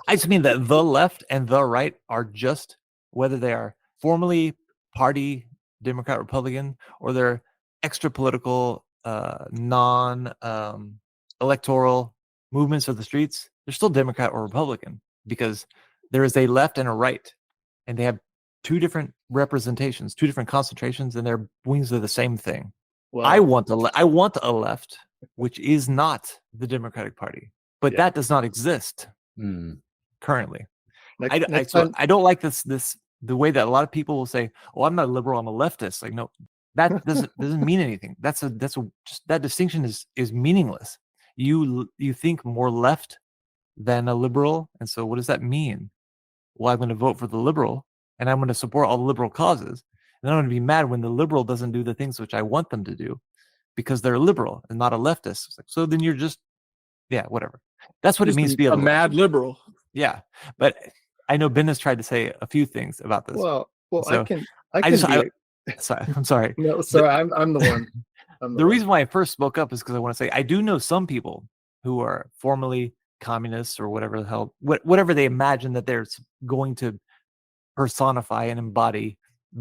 I just mean that the left and the right are just, whether they are formally party Democrat, Republican, or they're extra political, non-electoral movements of the streets, they're still Democrat or Republican, because there is a left and a right, and they have two different representations, two different concentrations, and their wings are the same thing. Well, I want a left which is not the Democratic Party, but that does not exist currently. I don't like this the way that a lot of people will say, "Oh, I'm not a liberal, I'm a leftist." Like, no, that doesn't mean anything. That distinction is meaningless. You think more left than a liberal, and so what does that mean? Well, I'm going to vote for the liberal, and I'm going to support all the liberal causes. And I'm going to be mad when the liberal doesn't do the things which I want them to do, because they're a liberal and not a leftist. It's like, so then you're just, whatever. That's what it means to be a mad liberal. Yeah, but I know Ben has tried to say a few things about this. Well, so sorry, I'm sorry. No, sorry, I'm the one. The reason why I first spoke up is because I want to say I do know some people who are formerly communists or whatever the hell, whatever they imagine that they're going to personify and embody,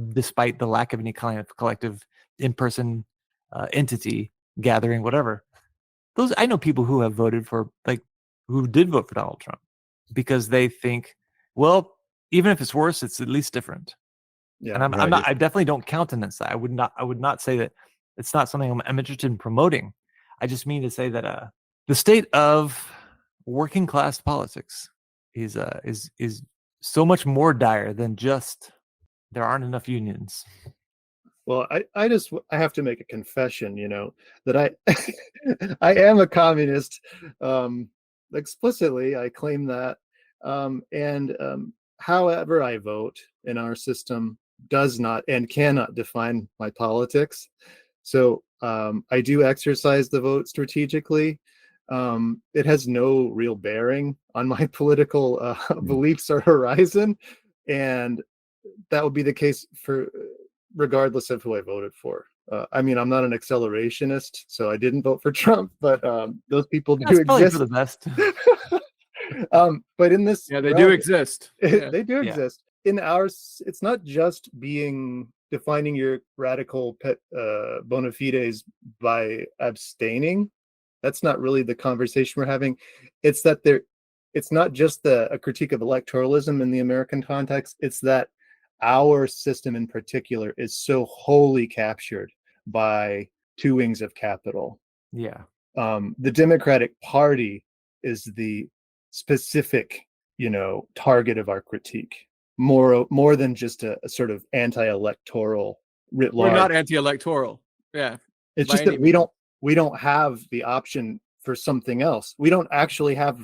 despite the lack of any kind of collective in-person entity gathering, whatever. I know people who have voted for, who did vote for Donald Trump because they think, well, even if it's worse, it's at least different. Yeah, and I definitely don't countenance that. I would not say that it's not something I'm interested in promoting. I just mean to say that the state of working class politics is so much more dire than just there aren't enough unions. Well, I have to make a confession, that I am a communist. Explicitly, I claim that. However I vote in our system does not and cannot define my politics. So I do exercise the vote strategically. It has no real bearing on my political beliefs or horizon. And that would be the case for regardless of who I voted for. I mean, I'm not an accelerationist, so I didn't vote for Trump, but those people do exist. For the best. But in this, they do exist. They do exist. In ours, it's not just defining your radical bona fides by abstaining. That's not really the conversation we're having. It's that it's not just a critique of electoralism in the American context. It's that our system in particular is so wholly captured by two wings of capital. Yeah. the Democratic Party is the specific, target of our critique, more than just a sort of anti-electoral writ We're large. not anti-electoral. Yeah. It's by just that any means. we don't have the option for something else. We don't actually have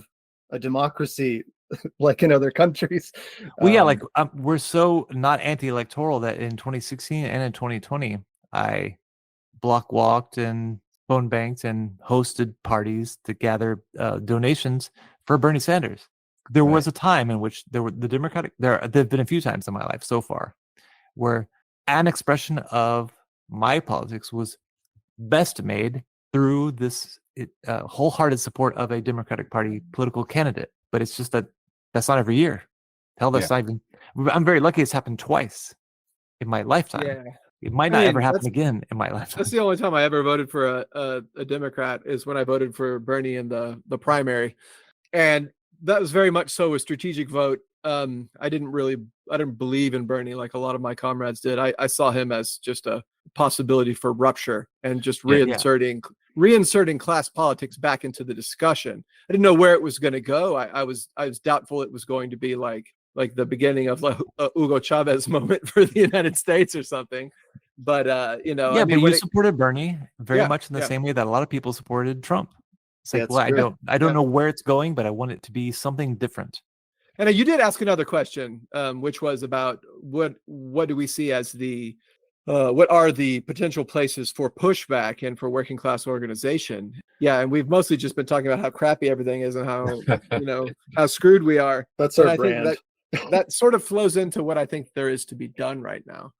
a democracy like in other countries. Well, yeah, we're so not anti-electoral that in 2016 and in 2020, I block walked and phone banked and hosted parties to gather donations for Bernie Sanders. There was a time in which there have been a few times in my life so far where an expression of my politics was best made through this wholehearted support of a Democratic Party political candidate. But it's just that's not every year. Hell, that's not even. I'm very lucky it's happened twice in my lifetime. Yeah. It might not ever happen again in my lifetime. That's the only time I ever voted for a Democrat is when I voted for Bernie in the primary. And that was very much so a strategic vote. I didn't believe in Bernie like a lot of my comrades did. I saw him as just a possibility for rupture and just reinserting class politics back into the discussion. I didn't know where it was going to go. I was doubtful it was going to be like the beginning of Hugo Chavez moment for the United States or something. But but you supported Bernie very much in the same way that a lot of people supported Trump. It's like, I don't know where it's going, but I want it to be something different. And you did ask another question, which was about what do we see as what are the potential places for pushback and for working class organization? Yeah, and we've mostly just been talking about how crappy everything is and how how screwed we are. That's our brand. I think that sort of flows into what I think there is to be done right now.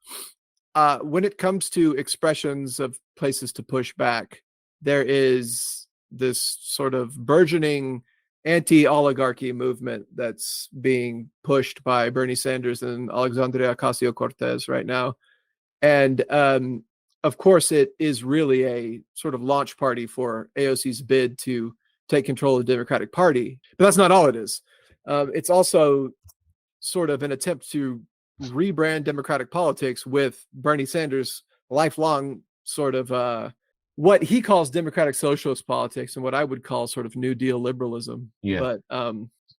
When it comes to expressions of places to push back, there is this sort of burgeoning anti-oligarchy movement that's being pushed by Bernie Sanders and Alexandria Ocasio-Cortez right now. And of course, it is really a sort of launch party for AOC's bid to take control of the Democratic Party. But that's not all it is. It's also sort of an attempt to rebrand democratic politics with Bernie Sanders' lifelong sort of what he calls democratic socialist politics and what I would call sort of New Deal liberalism. Yeah. But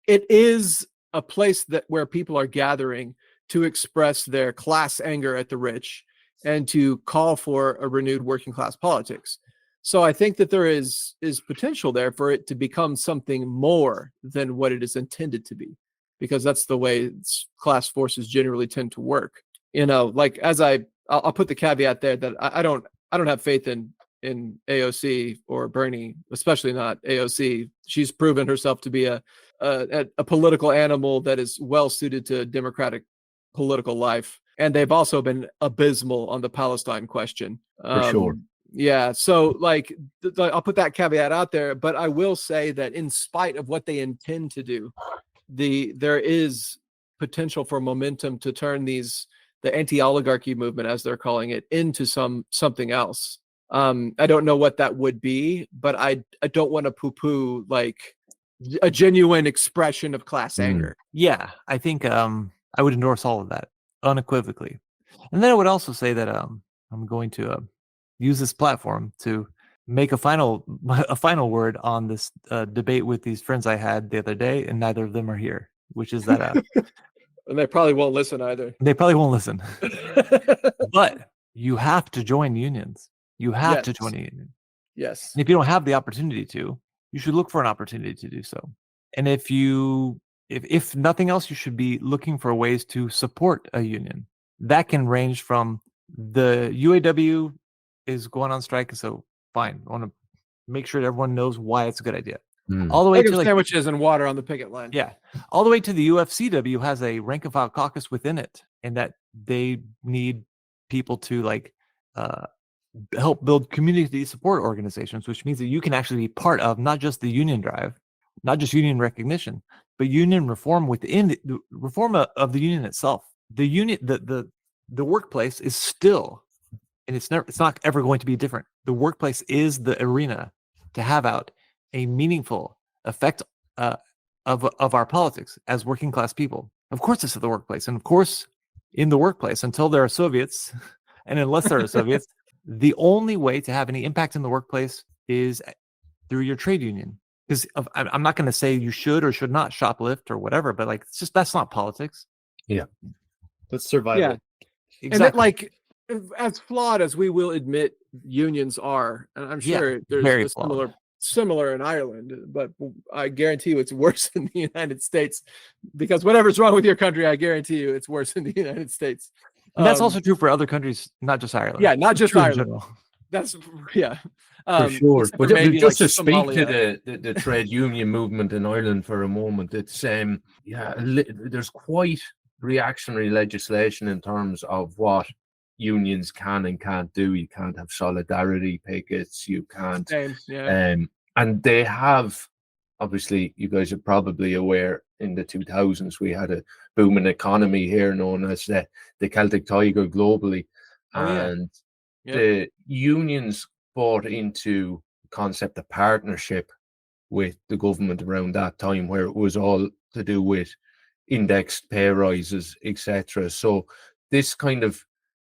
it is a place where people are gathering to express their class anger at the rich and to call for a renewed working class politics. So I think that there is potential there for it to become something more than what it is intended to be, because that's the way class forces generally tend to work. Like I'll put the caveat there that I don't have faith in AOC or Bernie, especially not AOC. She's proven herself to be a political animal that is well suited to democratic political life. And they've also been abysmal on the Palestine question. For sure. Yeah. So I'll put that caveat out there, but I will say that in spite of what they intend to do, there is potential for momentum to turn the anti-oligarchy movement, as they're calling it, into something else. I don't know what that would be, but I don't want to poo-poo like a genuine expression of class anger. Yeah, I think I would endorse all of that unequivocally. And then I would also say that I'm going to use this platform to make a final word on this debate with these friends I had the other day, and neither of them are here, which is that and they probably won't listen either. They probably won't listen. But you have to join unions. You have to join a union. Yes. And if you don't have the opportunity to, you should look for an opportunity to do so. And if nothing else, you should be looking for ways to support a union. That can range from the UAW is going on strike, and so fine. I want to make sure that everyone knows why it's a good idea. All the way to sandwiches and water on the picket line. Yeah. All the way to the UFCW has a rank and file caucus within it, and that they need people to help build community support organizations, which means that you can actually be part of not just the union drive, not just union recognition, but union reform within the reform of the union itself. The union, the workplace is still, and it's not ever going to be different. The workplace is the arena to have out a meaningful effect of our politics as working class people. Of course, it's at the workplace, and of course, in the workplace, until there are Soviets, and unless there are Soviets, the only way to have any impact in the workplace is through your trade union. Because I'm not going to say you should or should not shoplift or whatever, but like it's just that's not politics. That's survival. Yeah. And that, like, as flawed as we will admit unions are, and I'm sure there's very a flawed. similar in Ireland, but I guarantee you it's worse in the United States, because whatever's wrong with your country, I guarantee you it's worse in the United States. And that's also true for other countries, not just Ireland. Yeah, not just True in Ireland. general. That's for sure. except But for maybe, just like, to speak Somalia. to the trade union movement in Ireland for a moment, it's there's quite reactionary legislation in terms of what unions can and can't do. You can't have solidarity pickets. You can't. Same, yeah. And they have, obviously, you guys are probably aware, in the 2000s we had a booming economy here known as the Celtic Tiger globally, and the unions bought into the concept of partnership with the government around that time, where it was all to do with indexed pay rises, etc. So this kind of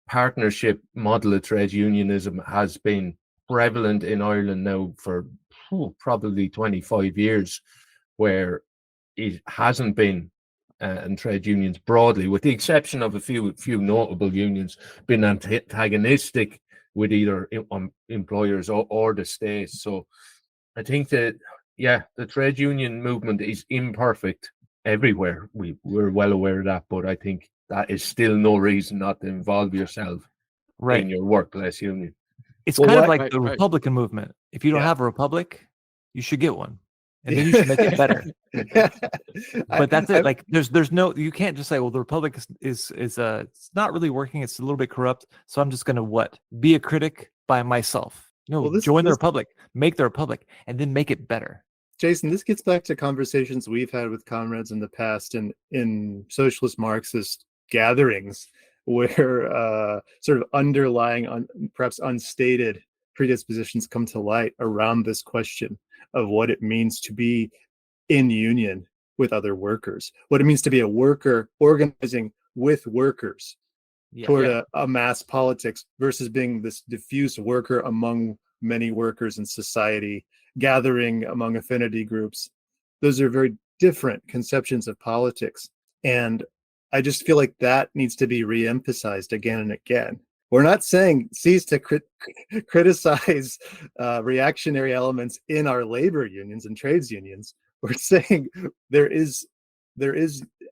partnership model of trade unionism has been prevalent in Ireland now for probably 25 years, where it hasn't been, and trade unions broadly, with the exception of a few notable unions, been antagonistic with either employers or the state. So I think that, the trade union movement is imperfect everywhere. We're well aware of that, but I think that is still no reason not to involve yourself in your workplace union. It's kind of like the Republican movement. If you don't have a republic, you should get one, and then you should make it better. But that's it. Like there's no, you can't just say, well, the republic is it's not really working. It's a little bit corrupt. So I'm just going to be a critic by myself. Join the republic, make the republic, and then make it better. Jason, this gets back to conversations we've had with comrades in the past and in socialist Marxist gatherings, where sort of underlying, perhaps unstated predispositions come to light around this question of what it means to be in union with other workers, what it means to be a worker organizing with workers toward a mass politics, versus being this diffuse worker among many workers in society, gathering among affinity groups. Those are very different conceptions of politics. And I just feel like that needs to be reemphasized again and again. We're not saying cease to criticize reactionary elements in our labor unions and trades unions. We're saying there is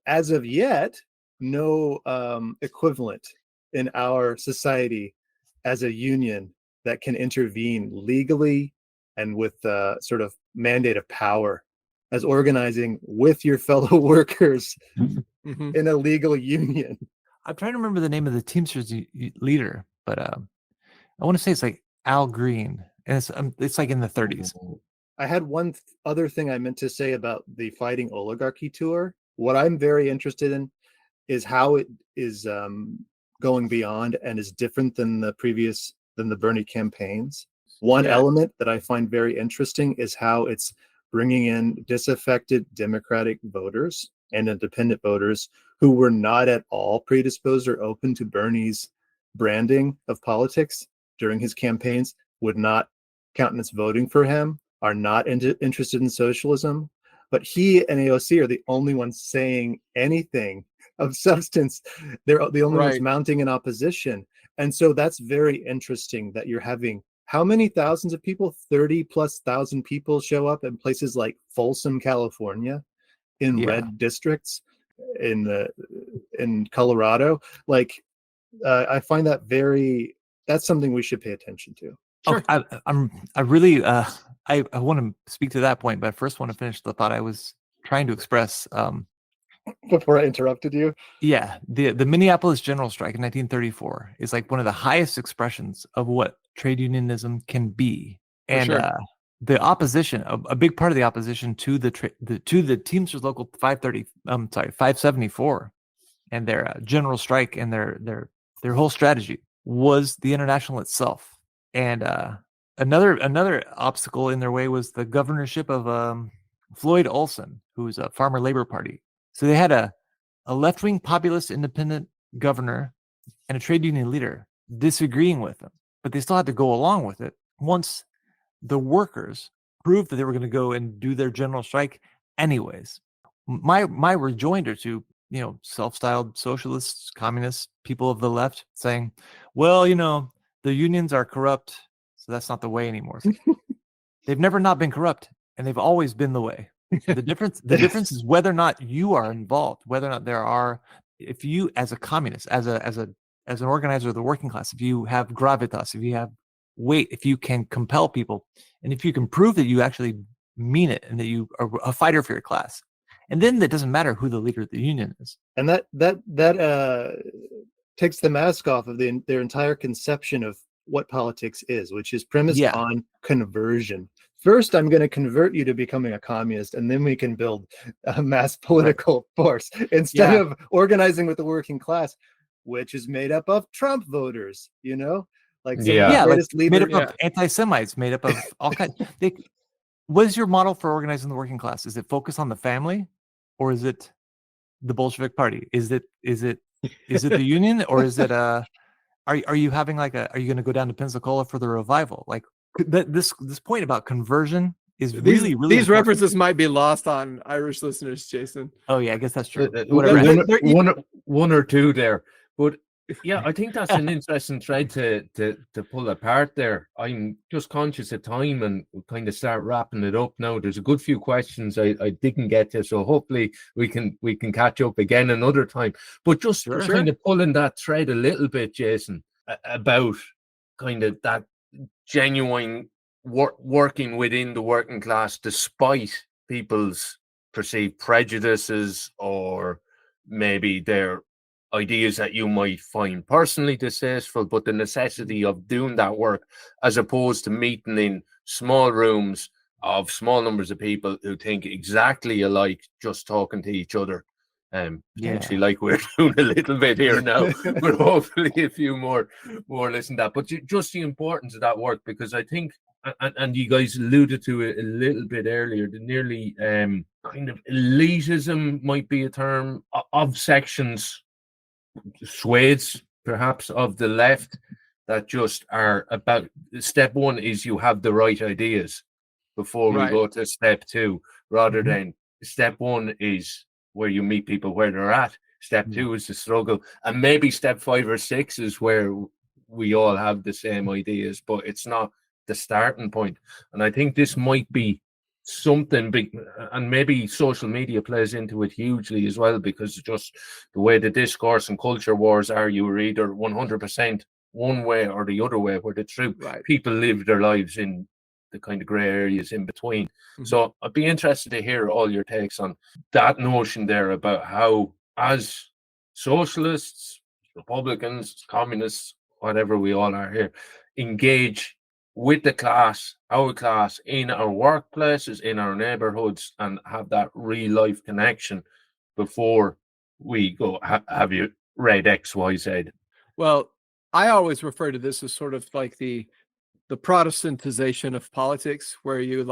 as of yet no equivalent in our society as a union that can intervene legally and with sort of mandate of power as organizing with your fellow workers in a legal union. I'm trying to remember the name of the Teamsters leader, but I want to say it's like Al Green, and it's like in the 30s. I had one other thing I meant to say about the Fighting Oligarchy tour. What I'm very interested in is how it is going beyond and is different than the Bernie campaigns. One element that I find very interesting is how it's bringing in disaffected Democratic voters and independent voters who were not at all predisposed or open to Bernie's branding of politics during his campaigns, would not countenance voting for him, are not interested in socialism. But he and AOC are the only ones saying anything of substance. They're the only ones mounting an opposition. And so that's very interesting that you're having how many thousands of people, 30,000+ people show up in places like Folsom, California, in red districts in Colorado. Like, I find that that's something we should pay attention to. Sure. I want to speak to that point, but I first want to finish the thought I was trying to express. Before I interrupted you? Yeah. The Minneapolis General Strike in 1934 is like one of the highest expressions of what trade unionism can be. And the opposition, a big part of the opposition to the Teamsters Local 574 and their general strike and their whole strategy was the International itself. And another obstacle in their way was the governorship of Floyd Olson, who's a Farmer Labor Party. So they had a left-wing populist independent governor and a trade union leader disagreeing with them, but they still had to go along with it once the workers prove that they were going to go and do their general strike anyways. My rejoinder to self-styled socialists, communists, people of the left saying, well, the unions are corrupt, so that's not the way anymore. It's like, they've never not been corrupt, and they've always been the way. The difference is whether or not you are involved, whether or not there are, if you as a communist, as an organizer of the working class, if you have gravitas, if you have weight, if you can compel people, and if you can prove that you actually mean it and that you are a fighter for your class, and then it doesn't matter who the leader of the union is. And that takes the mask off of their entire conception of what politics is, which is premised on conversion. First, I'm going to convert you to becoming a communist, and then we can build a mass political force instead of organizing with the working class, which is made up of Trump voters, like made up of anti-Semites, made up of all kinds. What is your model for organizing the working class? Is it focus on the family, or is it the Bolshevik Party? Is it the union, or is it are you having are you going to go down to Pensacola for the revival? Like this point about conversion is really these important. references might be lost on Irish listeners, Jason. Oh yeah, I guess that's true. One or two there, but yeah, I think that's an interesting thread to pull apart there. I'm just conscious of time and we'll kind of start wrapping it up now. There's a good few questions I didn't get to, so hopefully we can catch up again another time. But just kind of pulling that thread a little bit, Jason, about kind of that genuine working within the working class despite people's perceived prejudices or maybe their ideas that you might find personally distasteful, but the necessity of doing that work as opposed to meeting in small rooms of small numbers of people who think exactly alike, just talking to each other. Potentially like we're doing a little bit here now, but hopefully a few more listen to that. But just the importance of that work, because I think, and you guys alluded to it a little bit earlier, the nearly kind of elitism might be a term of sections, swathes perhaps of the left that just are about step one is you have the right ideas before we go to step two, rather than step one is where you meet people where they're at, step two is the struggle, and maybe step 5 or 6 is where we all have the same ideas, but it's not the starting point. And I think this might be something big, and maybe social media plays into it hugely as well, because just the way the discourse and culture wars are, you were either 100% one way or the other way, where the true people live their lives in the kind of grey areas in between. So I'd be interested to hear all your takes on that notion there about how, as socialists, Republicans, communists, whatever we all are here, engage with the class, our class, in our workplaces, in our neighborhoods, and have that real life connection before we go, have you read X, Y, Z? Well, I always refer to this as sort of like the Protestantization of politics, where you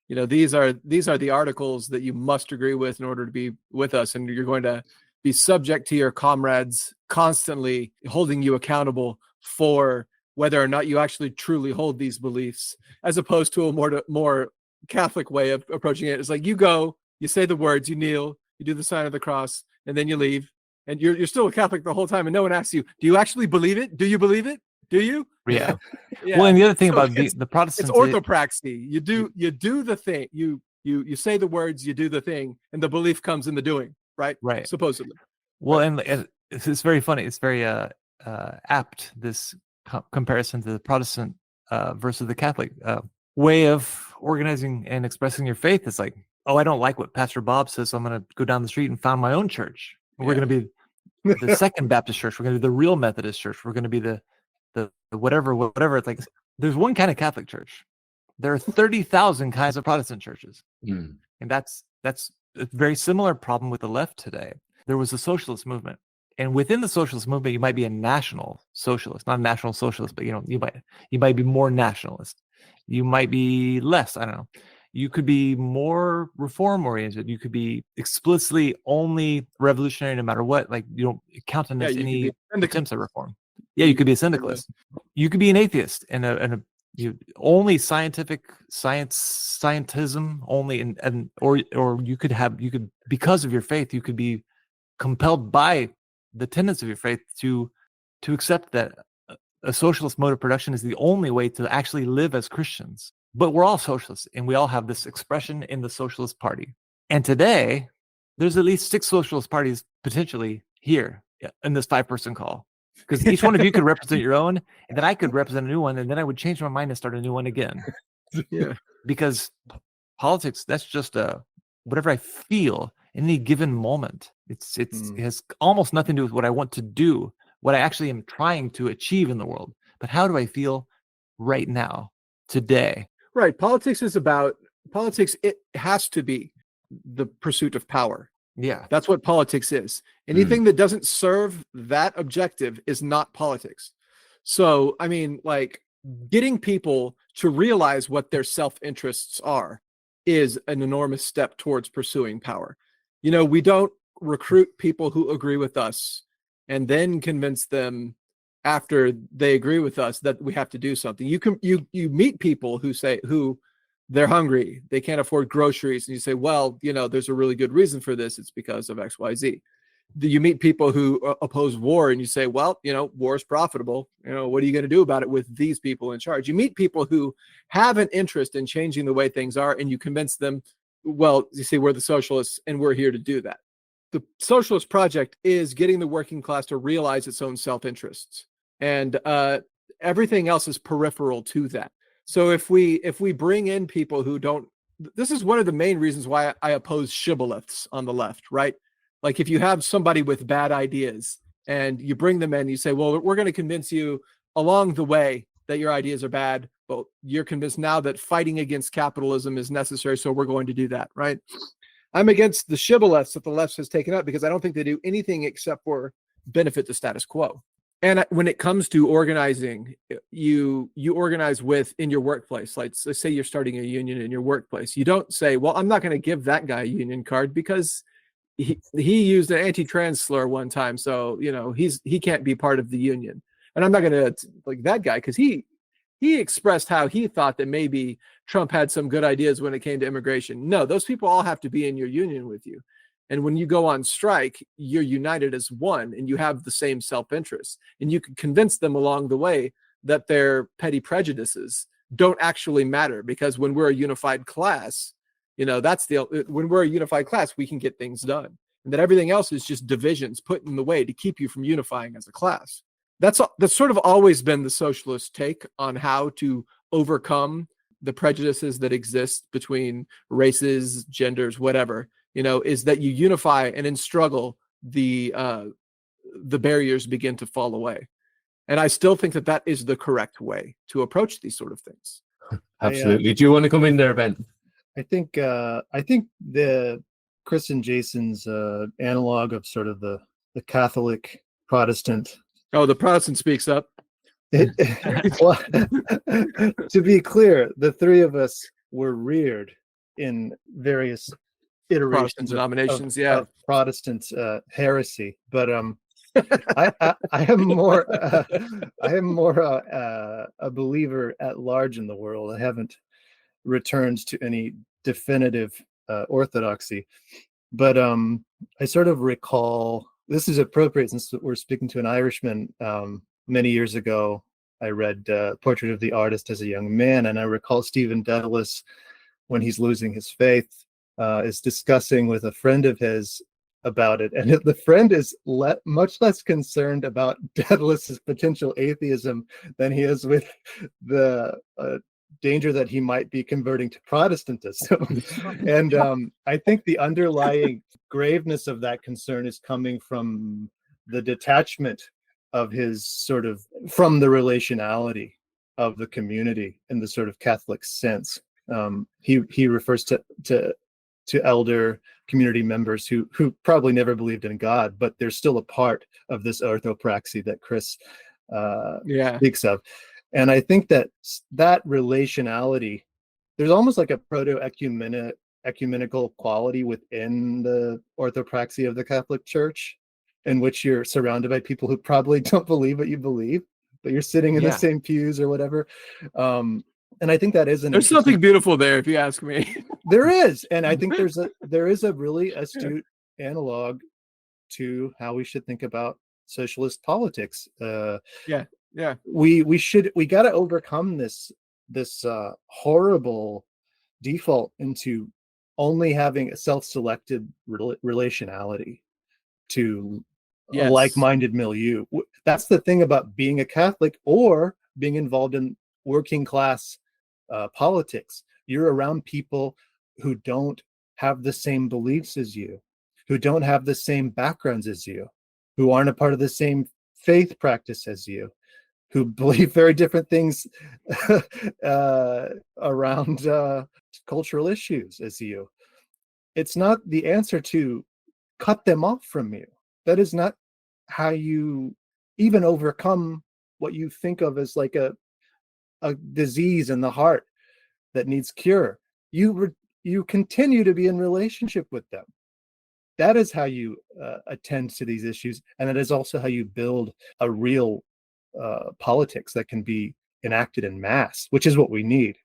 these are the articles that you must agree with in order to be with us, and you're going to be subject to your comrades constantly holding you accountable for whether or not you actually truly hold these beliefs, as opposed to a more Catholic way of approaching it. It's like you go, you say the words, you kneel, you do the sign of the cross, and then you leave, and you're still a Catholic the whole time, and no one asks you, do you actually believe it? Do you believe it? Do you? Yeah. Well, and the other thing about the Protestants, it's orthopraxy. You do the thing. You say the words, you do the thing, and the belief comes in the doing. Right. Supposedly. Well, and it's very funny. It's very apt, this comparison to the Protestant versus the Catholic way of organizing and expressing your faith. It's like, oh, I don't like what Pastor Bob says, so I'm going to go down the street and found my own church. We're going to be the Second Baptist Church. We're going to be the Real Methodist Church. We're going to be the whatever. It's like, there's one kind of Catholic church. There are 30,000 kinds of Protestant churches, and that's a very similar problem with the left today. There was a socialist movement, and within the socialist movement, you might be a national socialist, not a national socialist, but you might be more nationalist. You might be less. I don't know. You could be more reform oriented. You could be explicitly only revolutionary, no matter what. Like, you don't countenance any attempts at reform. Yeah, you could be a syndicalist. You could be an atheist and a You only scientism only, or you could because of your faith you could be compelled by the tenets of your faith to accept that a socialist mode of production is the only way to actually live as Christians. But we're all socialists, and we all have this expression in the Socialist Party. And today, there's at least 6 socialist parties potentially here in this 5-person call, because each one of you could represent your own, and then I could represent a new one, and then I would change my mind and start a new one again. Yeah. Because politics, that's just whatever I feel in any given moment. It has almost nothing to do with what I want to do, what I actually am trying to achieve in the world. But how do I feel right now, today? Right. Politics, it has to be the pursuit of power. Yeah. That's what politics is. Anything that doesn't serve that objective is not politics. So, I mean, like, getting people to realize what their self-interests are is an enormous step towards pursuing power. You know, we don't recruit people who agree with us and then convince them after they agree with us that we have to do something. You meet people who they're hungry, they can't afford groceries, and you say, well, you know, there's a really good reason for this. It's because of XYZ. You meet people who oppose war, and you say, well, you know, war is profitable. You know, what are you going to do about it with these people in charge? You meet people who have an interest in changing the way things are, and you convince them, well, you see, we're the socialists, and we're here to do that. The socialist project is getting the working class to realize its own self-interests, and everything else is peripheral to that. So if we bring in people who don't, this is one of the main reasons why I oppose shibboleths on the left, right? Like, if you have somebody with bad ideas and you bring them in, you say, well, we're going to convince you along the way that your ideas are bad, but you're convinced now that fighting against capitalism is necessary, so we're going to do that, right? I'm against the shibboleths that the left has taken up because I don't think they do anything except for benefit the status quo. And when it comes to organizing, you organize in your workplace. Like, let's say you're starting a union in your workplace. You don't say, well, I'm not going to give that guy a union card because he used an anti-trans slur one time, so, you know, he can't be part of the union. And I'm not going to like that guy because he expressed how he thought that maybe Trump had some good ideas when it came to immigration. No, those people all have to be in your union with you. And when you go on strike, you're united as one, and you have the same self-interest. And you can convince them along the way that their petty prejudices don't actually matter, because when we're a unified class, you know, when we're a unified class, we can get things done. And that everything else is just divisions put in the way to keep you from unifying as a class. That's sort of always been the socialist take on how to overcome the prejudices that exist between races, genders, whatever. You know, is that you unify, and in struggle, the barriers begin to fall away. And I still think that is the correct way to approach these sort of things. Absolutely. Do you want to come in there, Ben? I think the Chris and Jason's analog of sort of the Catholic Protestant. Oh, the Protestant speaks up. Well, to be clear, the three of us were reared in various iterations denominations, of Protestant heresy, but I am more a believer at large in the world. I haven't returned to any definitive orthodoxy, but I sort of recall, this is appropriate since we're speaking to an Irishman. Many years ago, I read Portrait of the Artist as a Young Man, and I recall Stephen Dedalus, when he's losing his faith, is discussing with a friend of his about it, and the friend is much less concerned about Daedalus's potential atheism than he is with the danger that he might be converting to Protestantism. And I think the underlying graveness of that concern is coming from the detachment of his sort of from the relationality of the community in the sort of Catholic sense. He refers to elder community members who probably never believed in God, but they're still a part of this orthopraxy that Chris speaks of. And I think that relationality, there's almost like a proto-ecumenical quality within the orthopraxy of the Catholic Church, in which you're surrounded by people who probably don't believe what you believe, but you're sitting in the Yeah. same pews or whatever. And I think that is There's something beautiful there, if you ask me. there is, and I think there is a really astute analog to how we should think about socialist politics. Yeah. We got to overcome this horrible default into only having a self-selected relationality to a like-minded milieu. That's the thing about being a Catholic or being involved in working class politics. You're around people who don't have the same beliefs as you, who don't have the same backgrounds as you, who aren't a part of the same faith practice as you, who believe very different things around cultural issues as you. It's not the answer to cut them off from you. That is not how you even overcome what you think of as like a disease in the heart that needs cure. You continue to be in relationship with them. That is how you attend to these issues, and that is also how you build a real politics that can be enacted in mass, which is what we need.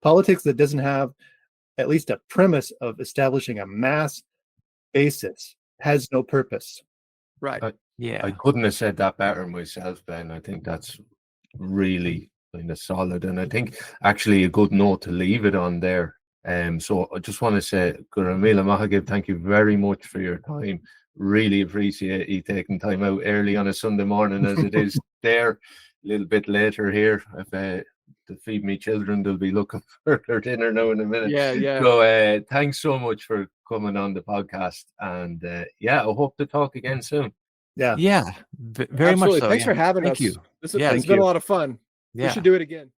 Politics that doesn't have at least a premise of establishing a mass basis has no purpose. Right. I couldn't have said that better myself, Ben. I think that's really kind of solid, and I think actually a good note to leave it on there. So I just want to say, Guramila Mahagib, thank you very much for your time. Really appreciate you taking time out early on a Sunday morning, as it is there. A little bit later here. If to feed me children, they'll be looking for their dinner now in a minute. Yeah. So thanks so much for coming on the podcast, and I hope to talk again soon. Very Absolutely. much so. Thanks for having us. Thank you. It's been a lot of fun. We should do it again.